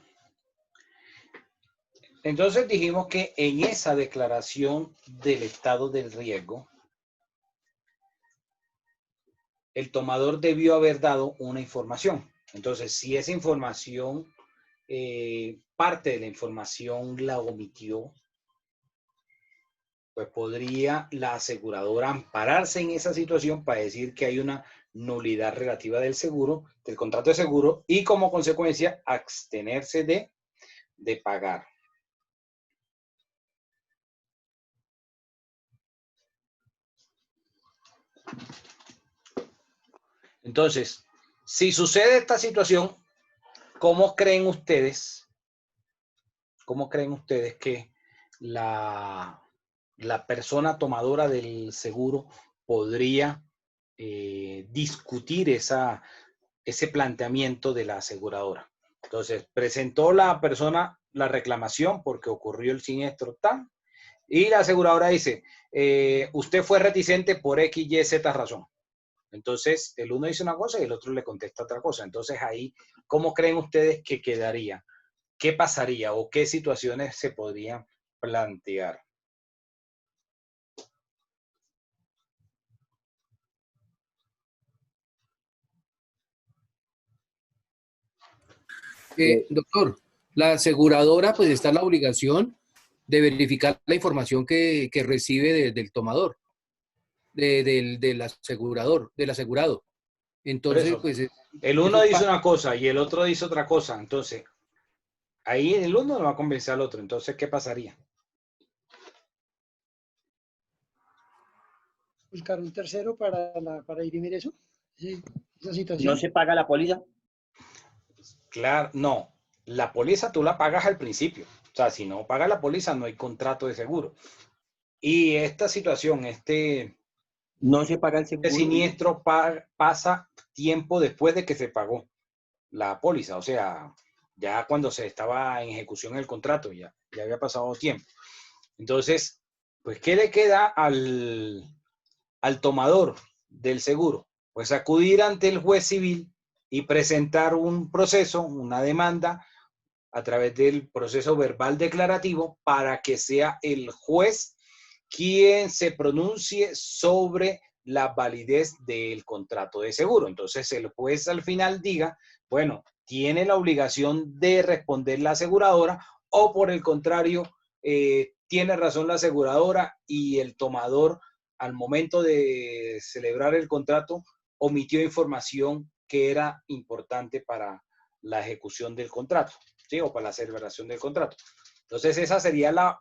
entonces dijimos que en esa declaración del estado del riesgo, el tomador debió haber dado una información. Entonces, si esa información, parte de la información la omitió, pues podría la aseguradora ampararse en esa situación para decir que hay una nulidad relativa del seguro, del contrato de seguro, y como consecuencia abstenerse de pagar. Entonces, si sucede esta situación, ¿cómo creen ustedes que la persona tomadora del seguro podría discutir ese planteamiento de la aseguradora? Entonces, presentó la persona la reclamación porque ocurrió el siniestro tal, y la aseguradora dice, usted fue reticente por X, Y, Z razón. Entonces, el uno dice una cosa y el otro le contesta otra cosa. Entonces, ahí, ¿cómo creen ustedes que quedaría? ¿Qué pasaría o qué situaciones se podrían plantear? Doctor, la aseguradora pues está en la obligación de verificar la información que recibe del tomador, del asegurador, del asegurado. Entonces, pues... el uno dice una cosa y el otro dice otra cosa. Entonces, ahí el uno no va a convencer al otro. Entonces, ¿qué pasaría? Buscar un tercero para dirimir eso. Sí, esa situación. ¿No se paga la póliza? Claro, no. La póliza tú la pagas al principio. O sea, si no pagas la póliza, no hay contrato de seguro. Y esta situación, no se paga el seguro. Este siniestro pasa tiempo después de que se pagó la póliza. O sea, ya cuando se estaba en ejecución el contrato, ya había pasado tiempo. Entonces, pues, ¿qué le queda al tomador del seguro? Pues acudir ante el juez civil y presentar un proceso, una demanda, a través del proceso verbal declarativo para que sea el juez quien se pronuncie sobre la validez del contrato de seguro. Entonces el juez al final diga, bueno, tiene la obligación de responder la aseguradora o por el contrario, tiene razón la aseguradora y el tomador al momento de celebrar el contrato omitió información que era importante para la ejecución del contrato, ¿sí? O para la celebración del contrato. Entonces esa sería la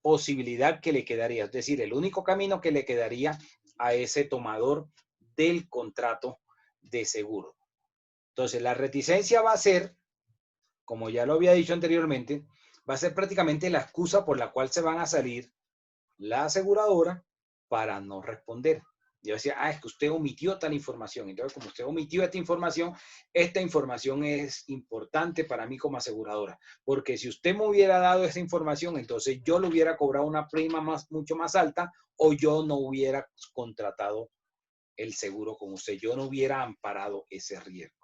posibilidad que le quedaría, es decir, el único camino que le quedaría a ese tomador del contrato de seguro. Entonces, la reticencia va a ser, como ya lo había dicho anteriormente, va a ser prácticamente la excusa por la cual se van a salir la aseguradora para no responder. Yo decía, es que usted omitió tal información. Entonces, como usted omitió esta información es importante para mí como aseguradora. Porque si usted me hubiera dado esa información, entonces yo le hubiera cobrado una prima mucho más alta o yo no hubiera contratado el seguro con usted. Yo no hubiera amparado ese riesgo.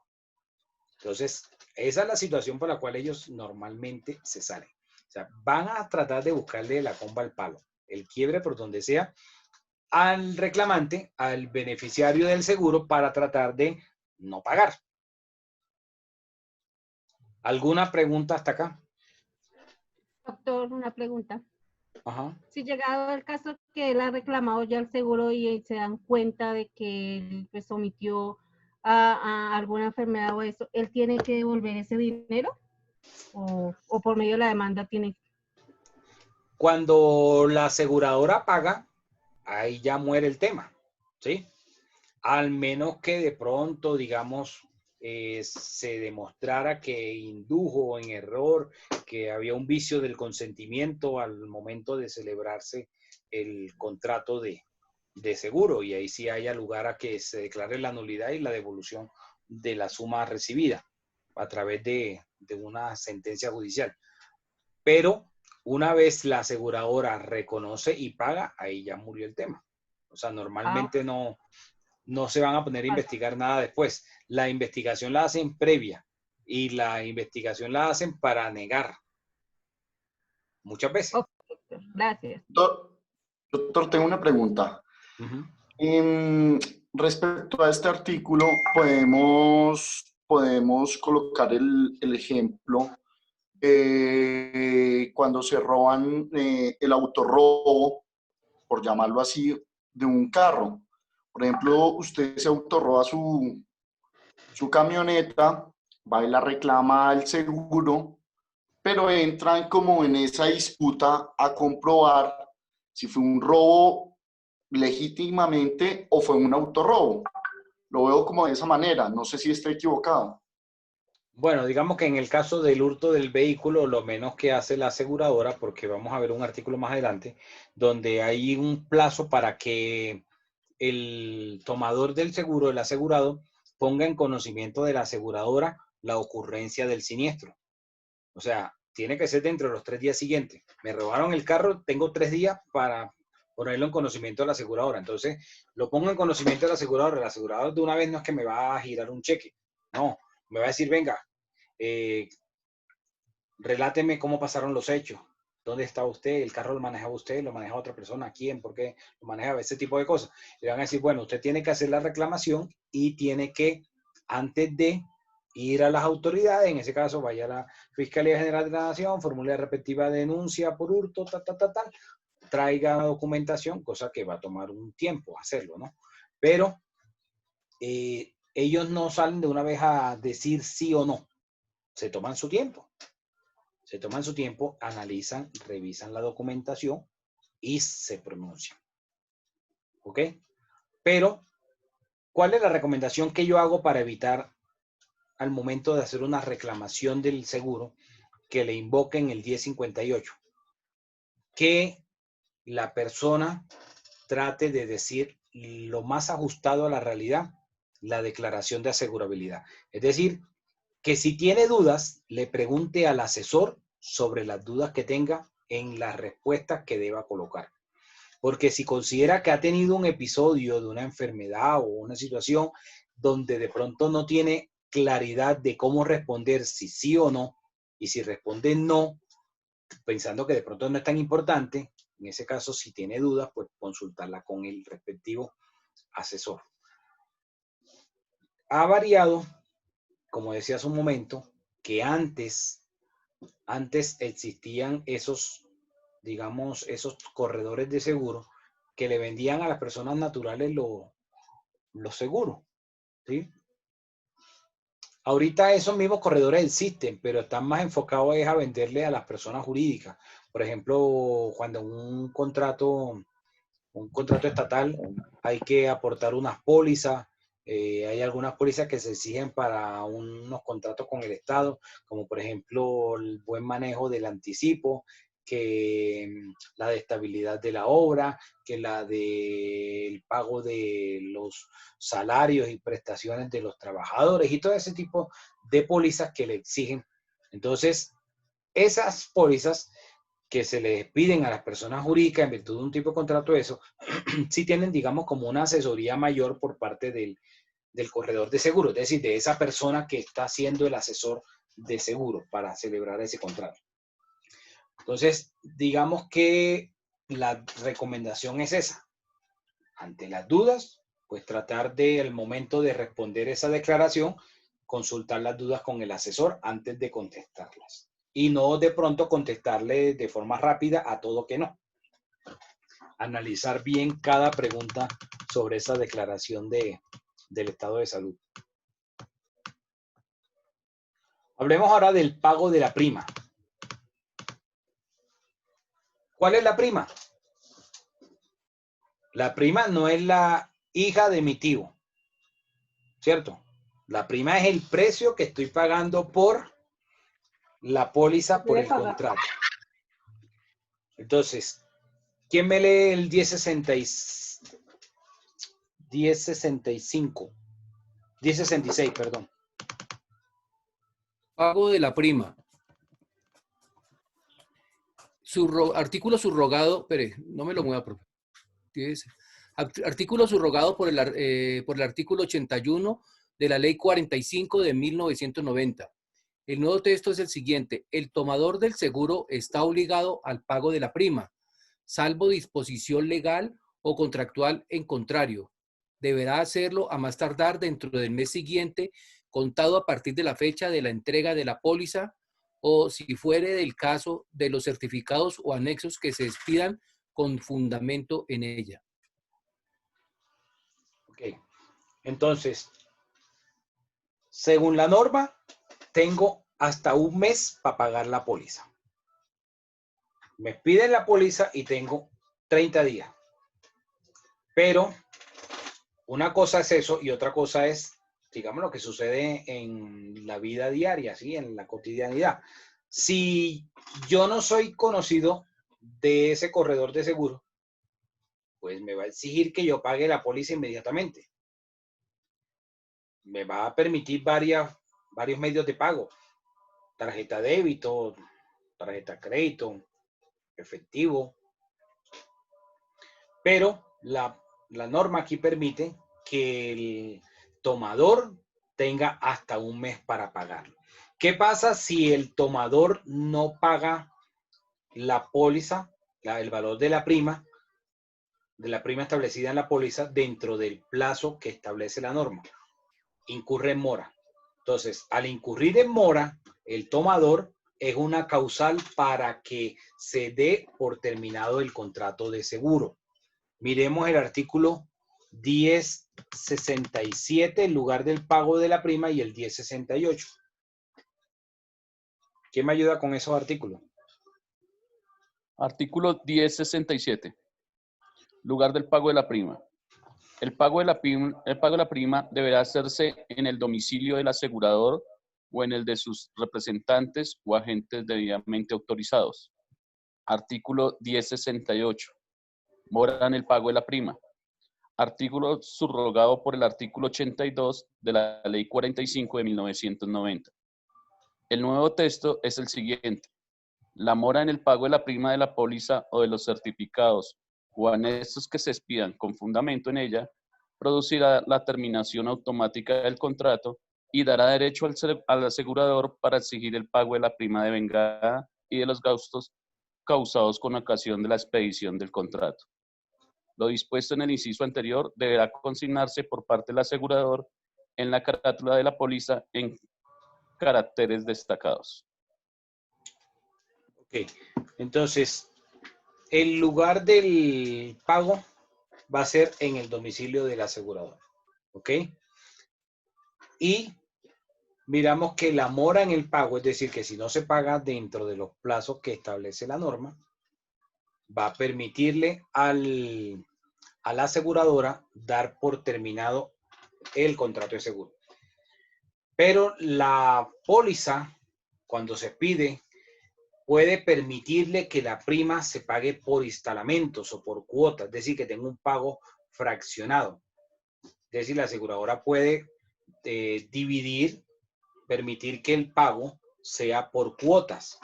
Entonces, esa es la situación por la cual ellos normalmente se salen. O sea, van a tratar de buscarle la comba al palo, el quiebre por donde sea, al reclamante, al beneficiario del seguro para tratar de no pagar. ¿Alguna pregunta hasta acá? Doctor, una pregunta. Ajá. Si llegado el caso que él ha reclamado ya el seguro y se dan cuenta de que él pues, omitió a alguna enfermedad o eso, ¿él tiene que devolver ese dinero? ¿O por medio de la demanda tiene que? Cuando la aseguradora paga, ahí ya muere el tema, ¿sí? Al menos que de pronto, digamos, se demostrara que indujo en error, que había un vicio del consentimiento al momento de celebrarse el contrato de seguro, y ahí sí haya lugar a que se declare la nulidad y la devolución de la suma recibida a través de una sentencia judicial. Pero una vez la aseguradora reconoce y paga, ahí ya murió el tema. O sea, normalmente no se van a poner a investigar nada después. La investigación la hacen previa y la investigación la hacen para negar. Muchas veces. Gracias. Doctor, tengo una pregunta. Respecto a este artículo, podemos colocar el ejemplo cuando se roban el autorrobo, por llamarlo así, de un carro. Por ejemplo, usted se autorroba su camioneta, va y la reclama al seguro, pero entran como en esa disputa a comprobar si fue un robo legítimamente o fue un autorrobo. Lo veo como de esa manera, no sé si estoy equivocado. Bueno, digamos que en el caso del hurto del vehículo, lo menos que hace la aseguradora, porque vamos a ver un artículo más adelante, donde hay un plazo para que el tomador del seguro, el asegurado, ponga en conocimiento de la aseguradora la ocurrencia del siniestro. O sea, tiene que ser dentro de los 3 días siguientes. Me robaron el carro, tengo 3 días para ponerlo en conocimiento de la aseguradora. Entonces, lo pongo en conocimiento de la aseguradora. La aseguradora de una vez no es que me va a girar un cheque. No, me va a decir, venga, reláteme cómo pasaron los hechos. ¿Dónde estaba usted? ¿El carro lo manejaba usted? ¿Lo manejaba otra persona? ¿Quién? ¿Por qué lo manejaba? Ese tipo de cosas. Le van a decir, bueno, usted tiene que hacer la reclamación y tiene que, antes de ir a las autoridades, en ese caso vaya a la Fiscalía General de la Nación, formule la respectiva denuncia por hurto, traiga documentación, cosa que va a tomar un tiempo hacerlo, ¿no? Pero ellos no salen de una vez a decir sí o no. Se toman su tiempo. Se toman su tiempo, analizan, revisan la documentación y se pronuncian. ¿Ok? Pero, ¿cuál es la recomendación que yo hago para evitar al momento de hacer una reclamación del seguro que le invoquen el 1058? Que la persona trate de decir lo más ajustado a la realidad, la declaración de asegurabilidad. Es decir, que si tiene dudas, le pregunte al asesor sobre las dudas que tenga en las respuestas que deba colocar. Porque si considera que ha tenido un episodio de una enfermedad o una situación donde de pronto no tiene claridad de cómo responder si sí o no, y si responde no, pensando que de pronto no es tan importante, en ese caso, si tiene dudas, pues consultarla con el respectivo asesor. Ha variado, como decía hace un momento, que antes existían esos, digamos, esos corredores de seguro que le vendían a las personas naturales los seguros, ¿sí? Ahorita esos mismos corredores existen, pero están más enfocados a venderle a las personas jurídicas. Por ejemplo, cuando un contrato estatal hay que aportar unas pólizas Hay algunas pólizas que se exigen para unos contratos con el Estado, como por ejemplo el buen manejo del anticipo, que la de estabilidad de la obra, que la del pago de los salarios y prestaciones de los trabajadores y todo ese tipo de pólizas que le exigen. Entonces, esas pólizas que se les piden a las personas jurídicas en virtud de un tipo de contrato, eso, sí tienen, digamos, como una asesoría mayor por parte del corredor de seguro, es decir, de esa persona que está siendo el asesor de seguro para celebrar ese contrato. Entonces, digamos que la recomendación es esa. Ante las dudas, pues tratar de, al momento de responder esa declaración, consultar las dudas con el asesor antes de contestarlas. Y no de pronto contestarle de forma rápida a todo que no. Analizar bien cada pregunta sobre esa declaración del estado de salud. Hablemos ahora del pago de la prima. ¿Cuál es la prima? La prima no es la hija de mi tío, ¿cierto? La prima es el precio que estoy pagando por la póliza, por el contrato. Entonces, ¿quién me lee el 1066, perdón? Pago de la prima. Artículo subrogado, espere, no me lo mueva, profe. Artículo subrogado por el artículo 81 de la Ley 45 de 1990. El nuevo texto es el siguiente. El tomador del seguro está obligado al pago de la prima, salvo disposición legal o contractual en contrario. Deberá hacerlo a más tardar dentro del mes siguiente, contado a partir de la fecha de la entrega de la póliza, o si fuere del caso de los certificados o anexos que se expidan con fundamento en ella. Ok. Entonces, según la norma, tengo hasta un mes para pagar la póliza. Me piden la póliza y tengo 30 días. Pero una cosa es eso y otra cosa es, digamos, lo que sucede en la vida diaria, ¿sí? En la cotidianidad. Si yo no soy conocido de ese corredor de seguro, pues me va a exigir que yo pague la póliza inmediatamente. Me va a permitir varios medios de pago. Tarjeta débito, tarjeta crédito, efectivo. Pero la norma aquí permite que el tomador tenga hasta un mes para pagarlo. ¿Qué pasa si el tomador no paga la póliza, el valor de la prima establecida en la póliza dentro del plazo que establece la norma? Incurre en mora. Entonces, al incurrir en mora, el tomador es una causal para que se dé por terminado el contrato de seguro. Miremos el artículo 1067 en lugar del pago de la prima y el 1068. ¿Quién me ayuda con esos artículos? Artículo 1067. Lugar del pago de la prima. El pago de la prima deberá hacerse en el domicilio del asegurador o en el de sus representantes o agentes debidamente autorizados. Artículo 1068. Mora en el pago de la prima. Artículo subrogado por el artículo 82 de la Ley 45 de 1990. El nuevo texto es el siguiente. La mora en el pago de la prima de la póliza o de los certificados o anexos que se expidan con fundamento en ella, producirá la terminación automática del contrato y dará derecho al asegurador para exigir el pago de la prima de vengada y de los gastos causados con ocasión de la expedición del contrato. Lo dispuesto en el inciso anterior deberá consignarse por parte del asegurador en la carátula de la póliza en caracteres destacados. Ok, entonces, el lugar del pago va a ser en el domicilio del asegurador, ¿ok? Y miramos que la mora en el pago, es decir, que si no se paga dentro de los plazos que establece la norma, va a permitirle a la aseguradora dar por terminado el contrato de seguro. Pero la póliza, cuando se pide, puede permitirle que la prima se pague por instalamentos o por cuotas, es decir, que tenga un pago fraccionado. Es decir, la aseguradora puede dividir, permitir que el pago sea por cuotas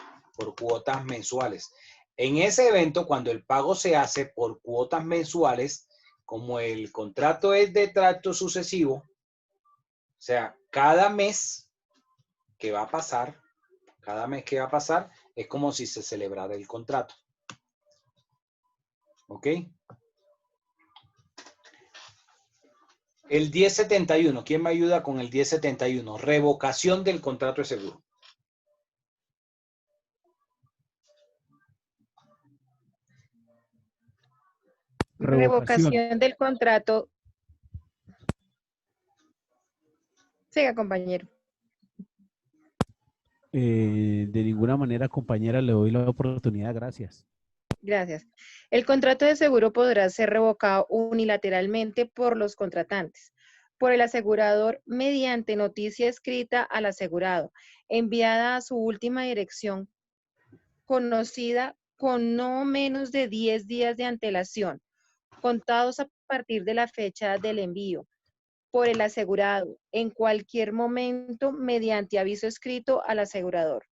mensuales. En ese evento, cuando el pago se hace por cuotas mensuales, como el contrato es de trato sucesivo, o sea, cada mes que va a pasar, es como si se celebrara el contrato. ¿Ok? El 1071, ¿quién me ayuda con el 1071? Revocación del contrato de seguro. Revocación del contrato. Siga, compañero. De ninguna manera, compañera, le doy la oportunidad. Gracias. Gracias. El contrato de seguro podrá ser revocado unilateralmente por los contratantes, por el asegurador mediante noticia escrita al asegurado, enviada a su última dirección conocida con no menos de 10 días de antelación, contados a partir de la fecha del envío, por el asegurado, en cualquier momento mediante aviso escrito al asegurador.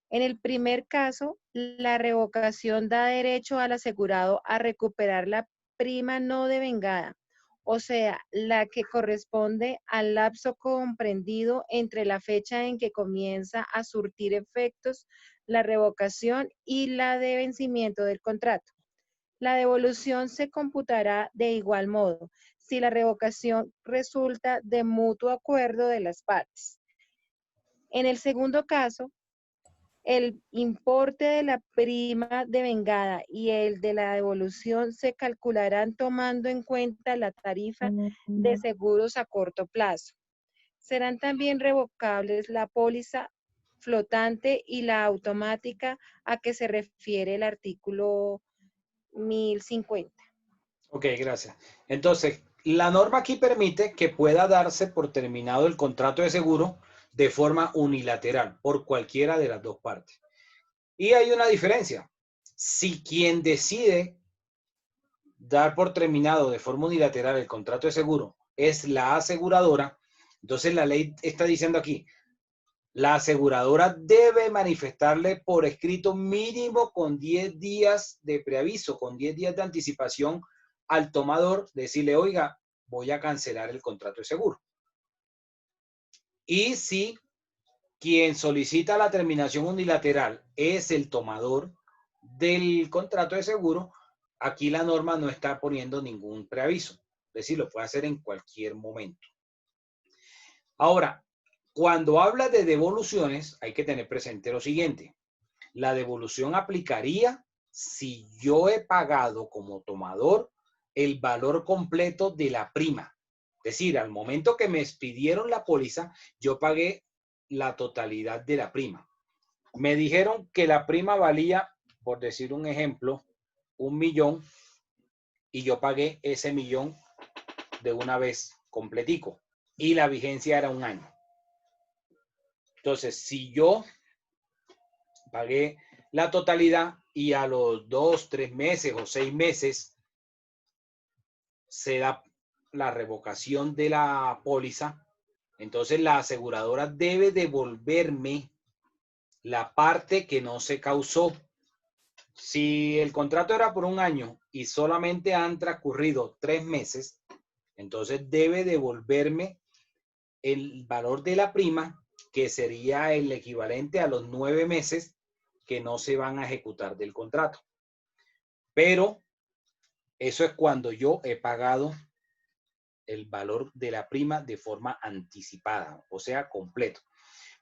En el primer caso, la revocación da derecho al asegurado a recuperar la prima no devengada, o sea, la que corresponde al lapso comprendido entre la fecha en que comienza a surtir efectos la revocación y la de vencimiento del contrato. La devolución se computará de igual modo si la revocación resulta de mutuo acuerdo de las partes. En el segundo caso, el importe de la prima devengada y el de la devolución se calcularán tomando en cuenta la tarifa de seguros a corto plazo. Serán también revocables la póliza flotante y la automática a que se refiere el artículo 1050. Ok, gracias. Entonces, la norma aquí permite que pueda darse por terminado el contrato de seguro de forma unilateral por cualquiera de las dos partes. Y hay una diferencia. Si quien decide dar por terminado de forma unilateral el contrato de seguro es la aseguradora, entonces la ley está diciendo aquí, la aseguradora debe manifestarle por escrito mínimo con 10 días de preaviso, con 10 días de anticipación al tomador, decirle, oiga, voy a cancelar el contrato de seguro. Y si quien solicita la terminación unilateral es el tomador del contrato de seguro, aquí la norma no está poniendo ningún preaviso. Es decir, lo puede hacer en cualquier momento. Ahora, cuando habla de devoluciones, hay que tener presente lo siguiente. La devolución aplicaría si yo he pagado como tomador el valor completo de la prima. Es decir, al momento que me expidieron la póliza, yo pagué la totalidad de la prima. Me dijeron que la prima valía, por decir un ejemplo, 1.000.000 y yo pagué ese 1.000.000 de una vez completico y la vigencia era 1 año. Entonces, si yo pagué la totalidad y a los 2, 3 meses o 6 meses se da la revocación de la póliza, entonces la aseguradora debe devolverme la parte que no se causó. Si el contrato era por 1 año y solamente han transcurrido 3 meses, entonces debe devolverme el valor de la prima, que sería el equivalente a los 9 meses que no se van a ejecutar del contrato. Pero eso es cuando yo he pagado el valor de la prima de forma anticipada, o sea, completo.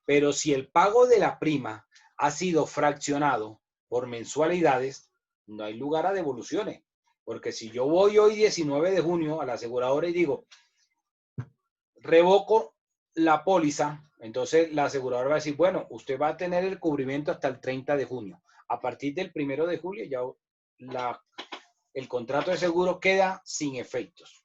Pero si el pago de la prima ha sido fraccionado por mensualidades, no hay lugar a devoluciones. Porque si yo voy hoy 19 de junio a la aseguradora y digo, revoco la póliza, entonces la aseguradora va a decir, bueno, usted va a tener el cubrimiento hasta el 30 de junio. A partir del 1 de julio ya el contrato de seguro queda sin efectos.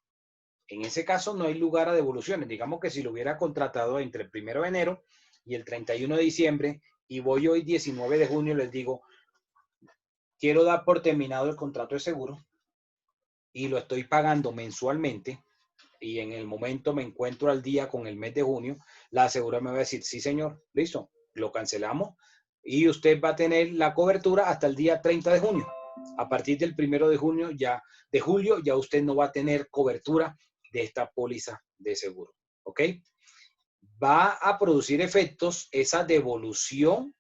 En ese caso no hay lugar a devoluciones. Digamos que si lo hubiera contratado entre el 1 de enero y el 31 de diciembre y voy hoy 19 de junio, les digo, quiero dar por terminado el contrato de seguro y lo estoy pagando mensualmente y en el momento me encuentro al día con el mes de junio, la aseguradora me va a decir, sí señor, listo, lo cancelamos y usted va a tener la cobertura hasta el día 30 de junio. A partir del 1 de junio de julio ya usted no va a tener cobertura de esta póliza de seguro, ¿ok? Va a producir efectos esa devolución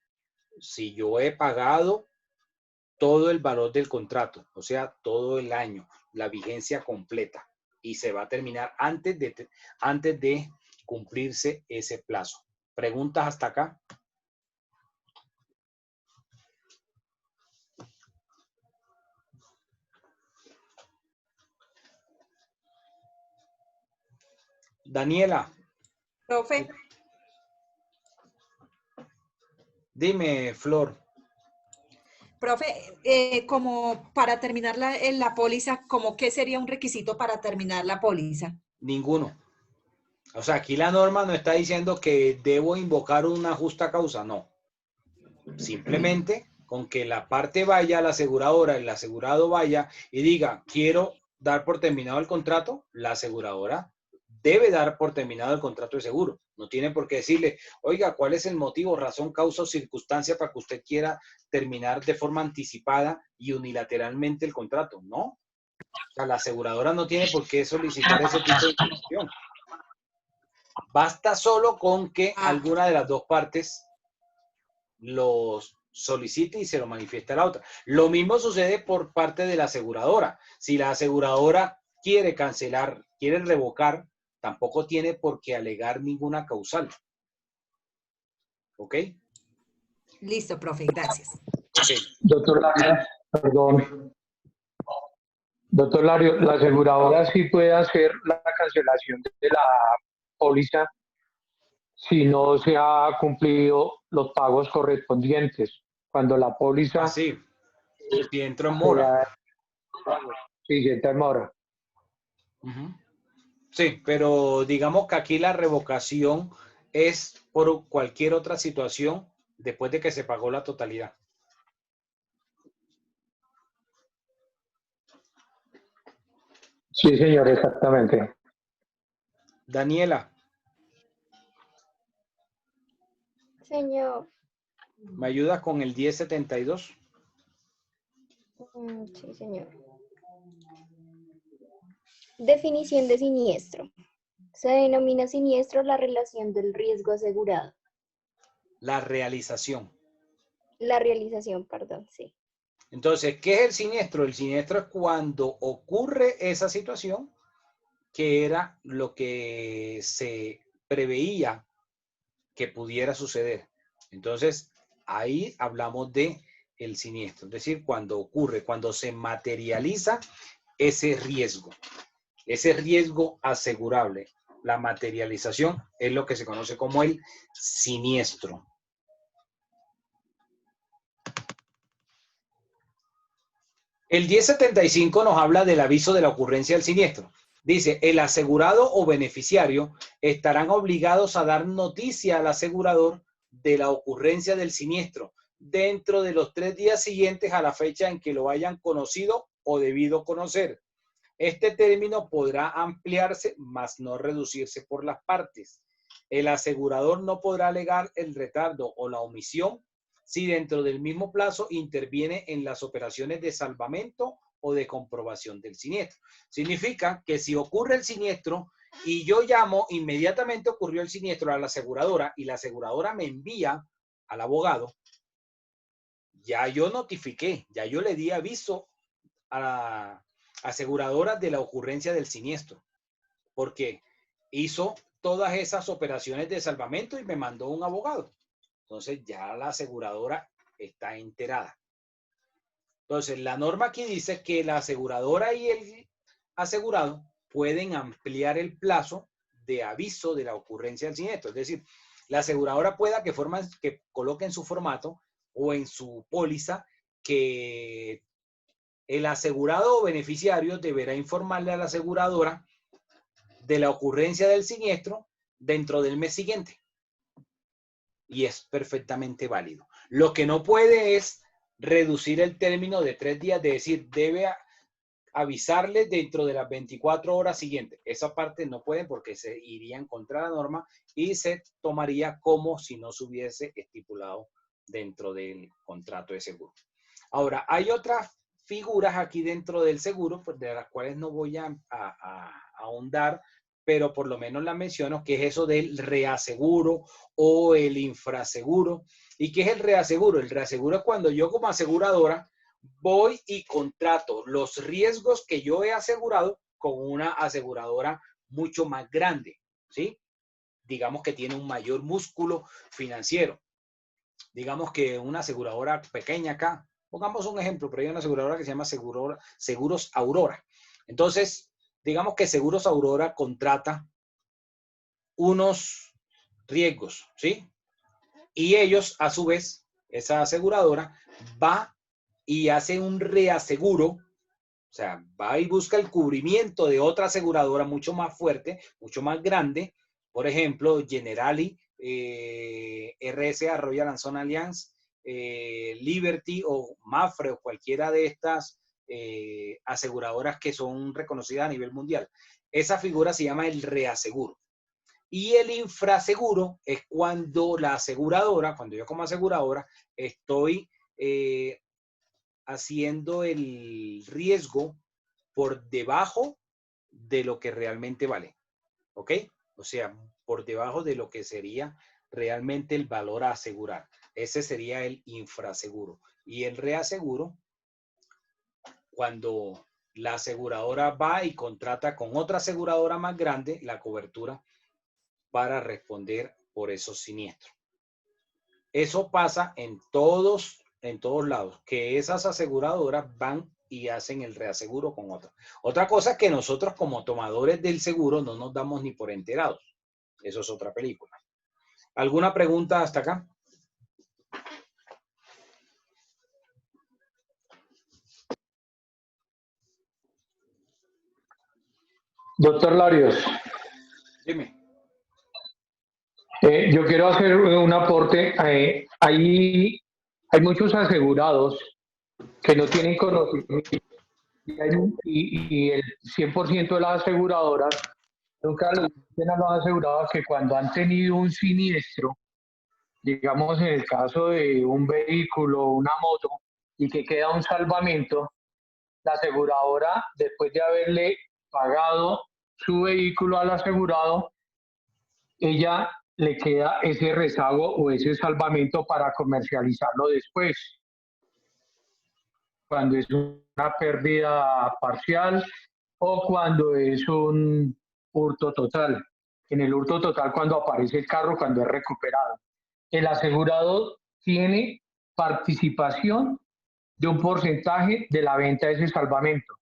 si yo he pagado todo el valor del contrato, o sea, todo el año, la vigencia completa, y se va a terminar antes de cumplirse ese plazo. ¿Preguntas hasta acá? Daniela. Profe. Dime, Flor. Profe, como para terminar la póliza, ¿cómo qué sería un requisito para terminar la póliza? Ninguno. O sea, aquí la norma no está diciendo que debo invocar una justa causa, no. Simplemente con que la parte vaya a la aseguradora, el asegurado vaya y diga, quiero dar por terminado el contrato, la aseguradora debe dar por terminado el contrato de seguro. No tiene por qué decirle, oiga, ¿cuál es el motivo, razón, causa o circunstancia para que usted quiera terminar de forma anticipada y unilateralmente el contrato? No. O sea, la aseguradora no tiene por qué solicitar ese tipo de información. Basta solo con que alguna de las dos partes los solicite y se lo manifiesta a la otra. Lo mismo sucede por parte de la aseguradora. Si la aseguradora quiere cancelar, quiere revocar, tampoco tiene por qué alegar ninguna causal. ¿Ok? Listo, profe, gracias. Okay. Doctor Lario, perdón. Doctor Lario, la aseguradora sí puede hacer la cancelación de la póliza si no se ha cumplido los pagos correspondientes. Cuando la póliza... sí, si entró en mora. Sí, si entra en mora. Sí, pero digamos que aquí la revocación es por cualquier otra situación después de que se pagó la totalidad. Sí, señor, exactamente. Daniela. Señor. ¿Me ayudas con el 1072? Sí, señor. Definición de siniestro. Se denomina siniestro la relación del riesgo asegurado. La realización. La realización, perdón, sí. Entonces, ¿qué es el siniestro? El siniestro es cuando ocurre esa situación que era lo que se preveía que pudiera suceder. Entonces, ahí hablamos de el siniestro, es decir, cuando ocurre, cuando se materializa ese riesgo asegurable. La materialización es lo que se conoce como el siniestro. El 1075 nos habla del aviso de la ocurrencia del siniestro. Dice, el asegurado o beneficiario estarán obligados a dar noticia al asegurador de la ocurrencia del siniestro dentro de los 3 días siguientes a la fecha en que lo hayan conocido o debido conocer. Este término podrá ampliarse, mas no reducirse por las partes. El asegurador no podrá alegar el retardo o la omisión si dentro del mismo plazo interviene en las operaciones de salvamento o de comprobación del siniestro. Significa que si ocurre el siniestro y yo llamo, inmediatamente ocurrió el siniestro a la aseguradora y la aseguradora me envía al abogado, ya yo notifiqué, ya yo le di aviso a la aseguradora de la ocurrencia del siniestro, porque hizo todas esas operaciones de salvamento y me mandó un abogado. Entonces ya la aseguradora está enterada. Entonces la norma aquí dice que la aseguradora y el asegurado pueden ampliar el plazo de aviso de la ocurrencia del siniestro. Es decir, la aseguradora pueda que coloque en su formato o en su póliza que el asegurado o beneficiario deberá informarle a la aseguradora de la ocurrencia del siniestro dentro del mes siguiente. Y es perfectamente válido. Lo que no puede es reducir el término de 3 días, de decir, debe avisarle dentro de las 24 horas siguientes. Esa parte no pueden porque se irían contra la norma y se tomaría como si no se hubiese estipulado dentro del contrato de seguro. Ahora, hay otras figuras aquí dentro del seguro, pues, de las cuales no voy a ahondar, pero por lo menos la menciono, que es eso del reaseguro o el infraseguro. ¿Y qué es el reaseguro? El reaseguro es cuando yo como aseguradora voy y contrato los riesgos que yo he asegurado con una aseguradora mucho más grande, ¿sí? Digamos que tiene un mayor músculo financiero. Digamos que una aseguradora pequeña acá, pongamos un ejemplo, pero hay una aseguradora que se llama Seguros Aurora. Entonces, digamos que Seguros Aurora contrata unos riesgos, ¿sí? Y ellos, a su vez, esa aseguradora va y hace un reaseguro, o sea, va y busca el cubrimiento de otra aseguradora mucho más fuerte, mucho más grande, por ejemplo, Generali, RSA, Royal Anson Alliance, Liberty o Mapfre o cualquiera de estas aseguradoras que son reconocidas a nivel mundial. Esa figura se llama el reaseguro. Y el infraseguro es cuando la aseguradora, cuando yo como aseguradora estoy haciendo el riesgo por debajo de lo que realmente vale. ¿Ok? O sea, por debajo de lo que sería realmente el valor a asegurar. Ese sería el infraseguro. Y el reaseguro, cuando la aseguradora va y contrata con otra aseguradora más grande la cobertura para responder por esos siniestros. Eso pasa en todos lados, que esas aseguradoras van y hacen el reaseguro con otra. Otra cosa es que nosotros como tomadores del seguro no nos damos ni por enterados. Eso es otra película. ¿Alguna pregunta hasta acá? Doctor Larios. Dime. Yo quiero hacer un aporte. Hay muchos asegurados que no tienen conocimiento y el 100% de las aseguradoras nunca le dicen a los asegurados que cuando han tenido un siniestro, digamos en el caso de un vehículo, una moto, y que queda un salvamento, la aseguradora, después de haberle pagado su vehículo al asegurado, ella le queda ese rezago o ese salvamento para comercializarlo después, cuando es una pérdida parcial o cuando es un hurto total. En el hurto total, cuando aparece el carro, cuando es recuperado. El asegurado tiene participación de un porcentaje de la venta de ese salvamento.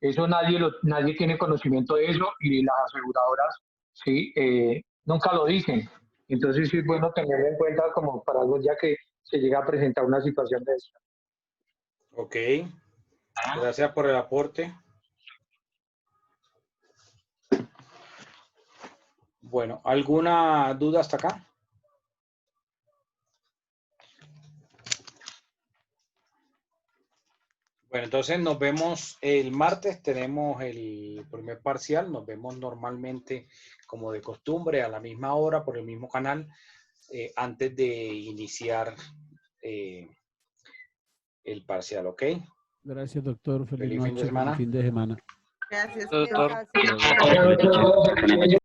Eso nadie tiene conocimiento de eso y las aseguradoras sí, nunca lo dicen. Entonces sí es bueno tenerlo en cuenta como para algo ya que se llega a presentar una situación de eso. Ok. Gracias por el aporte. Bueno, ¿alguna duda hasta acá? Bueno, entonces nos vemos el martes, tenemos el primer parcial, nos vemos normalmente como de costumbre a la misma hora por el mismo canal antes de iniciar el parcial, ¿ok? Gracias, doctor. Feliz Feliz fin de noche, semana. feliz fin de semana. Gracias, Doctor. que descanse.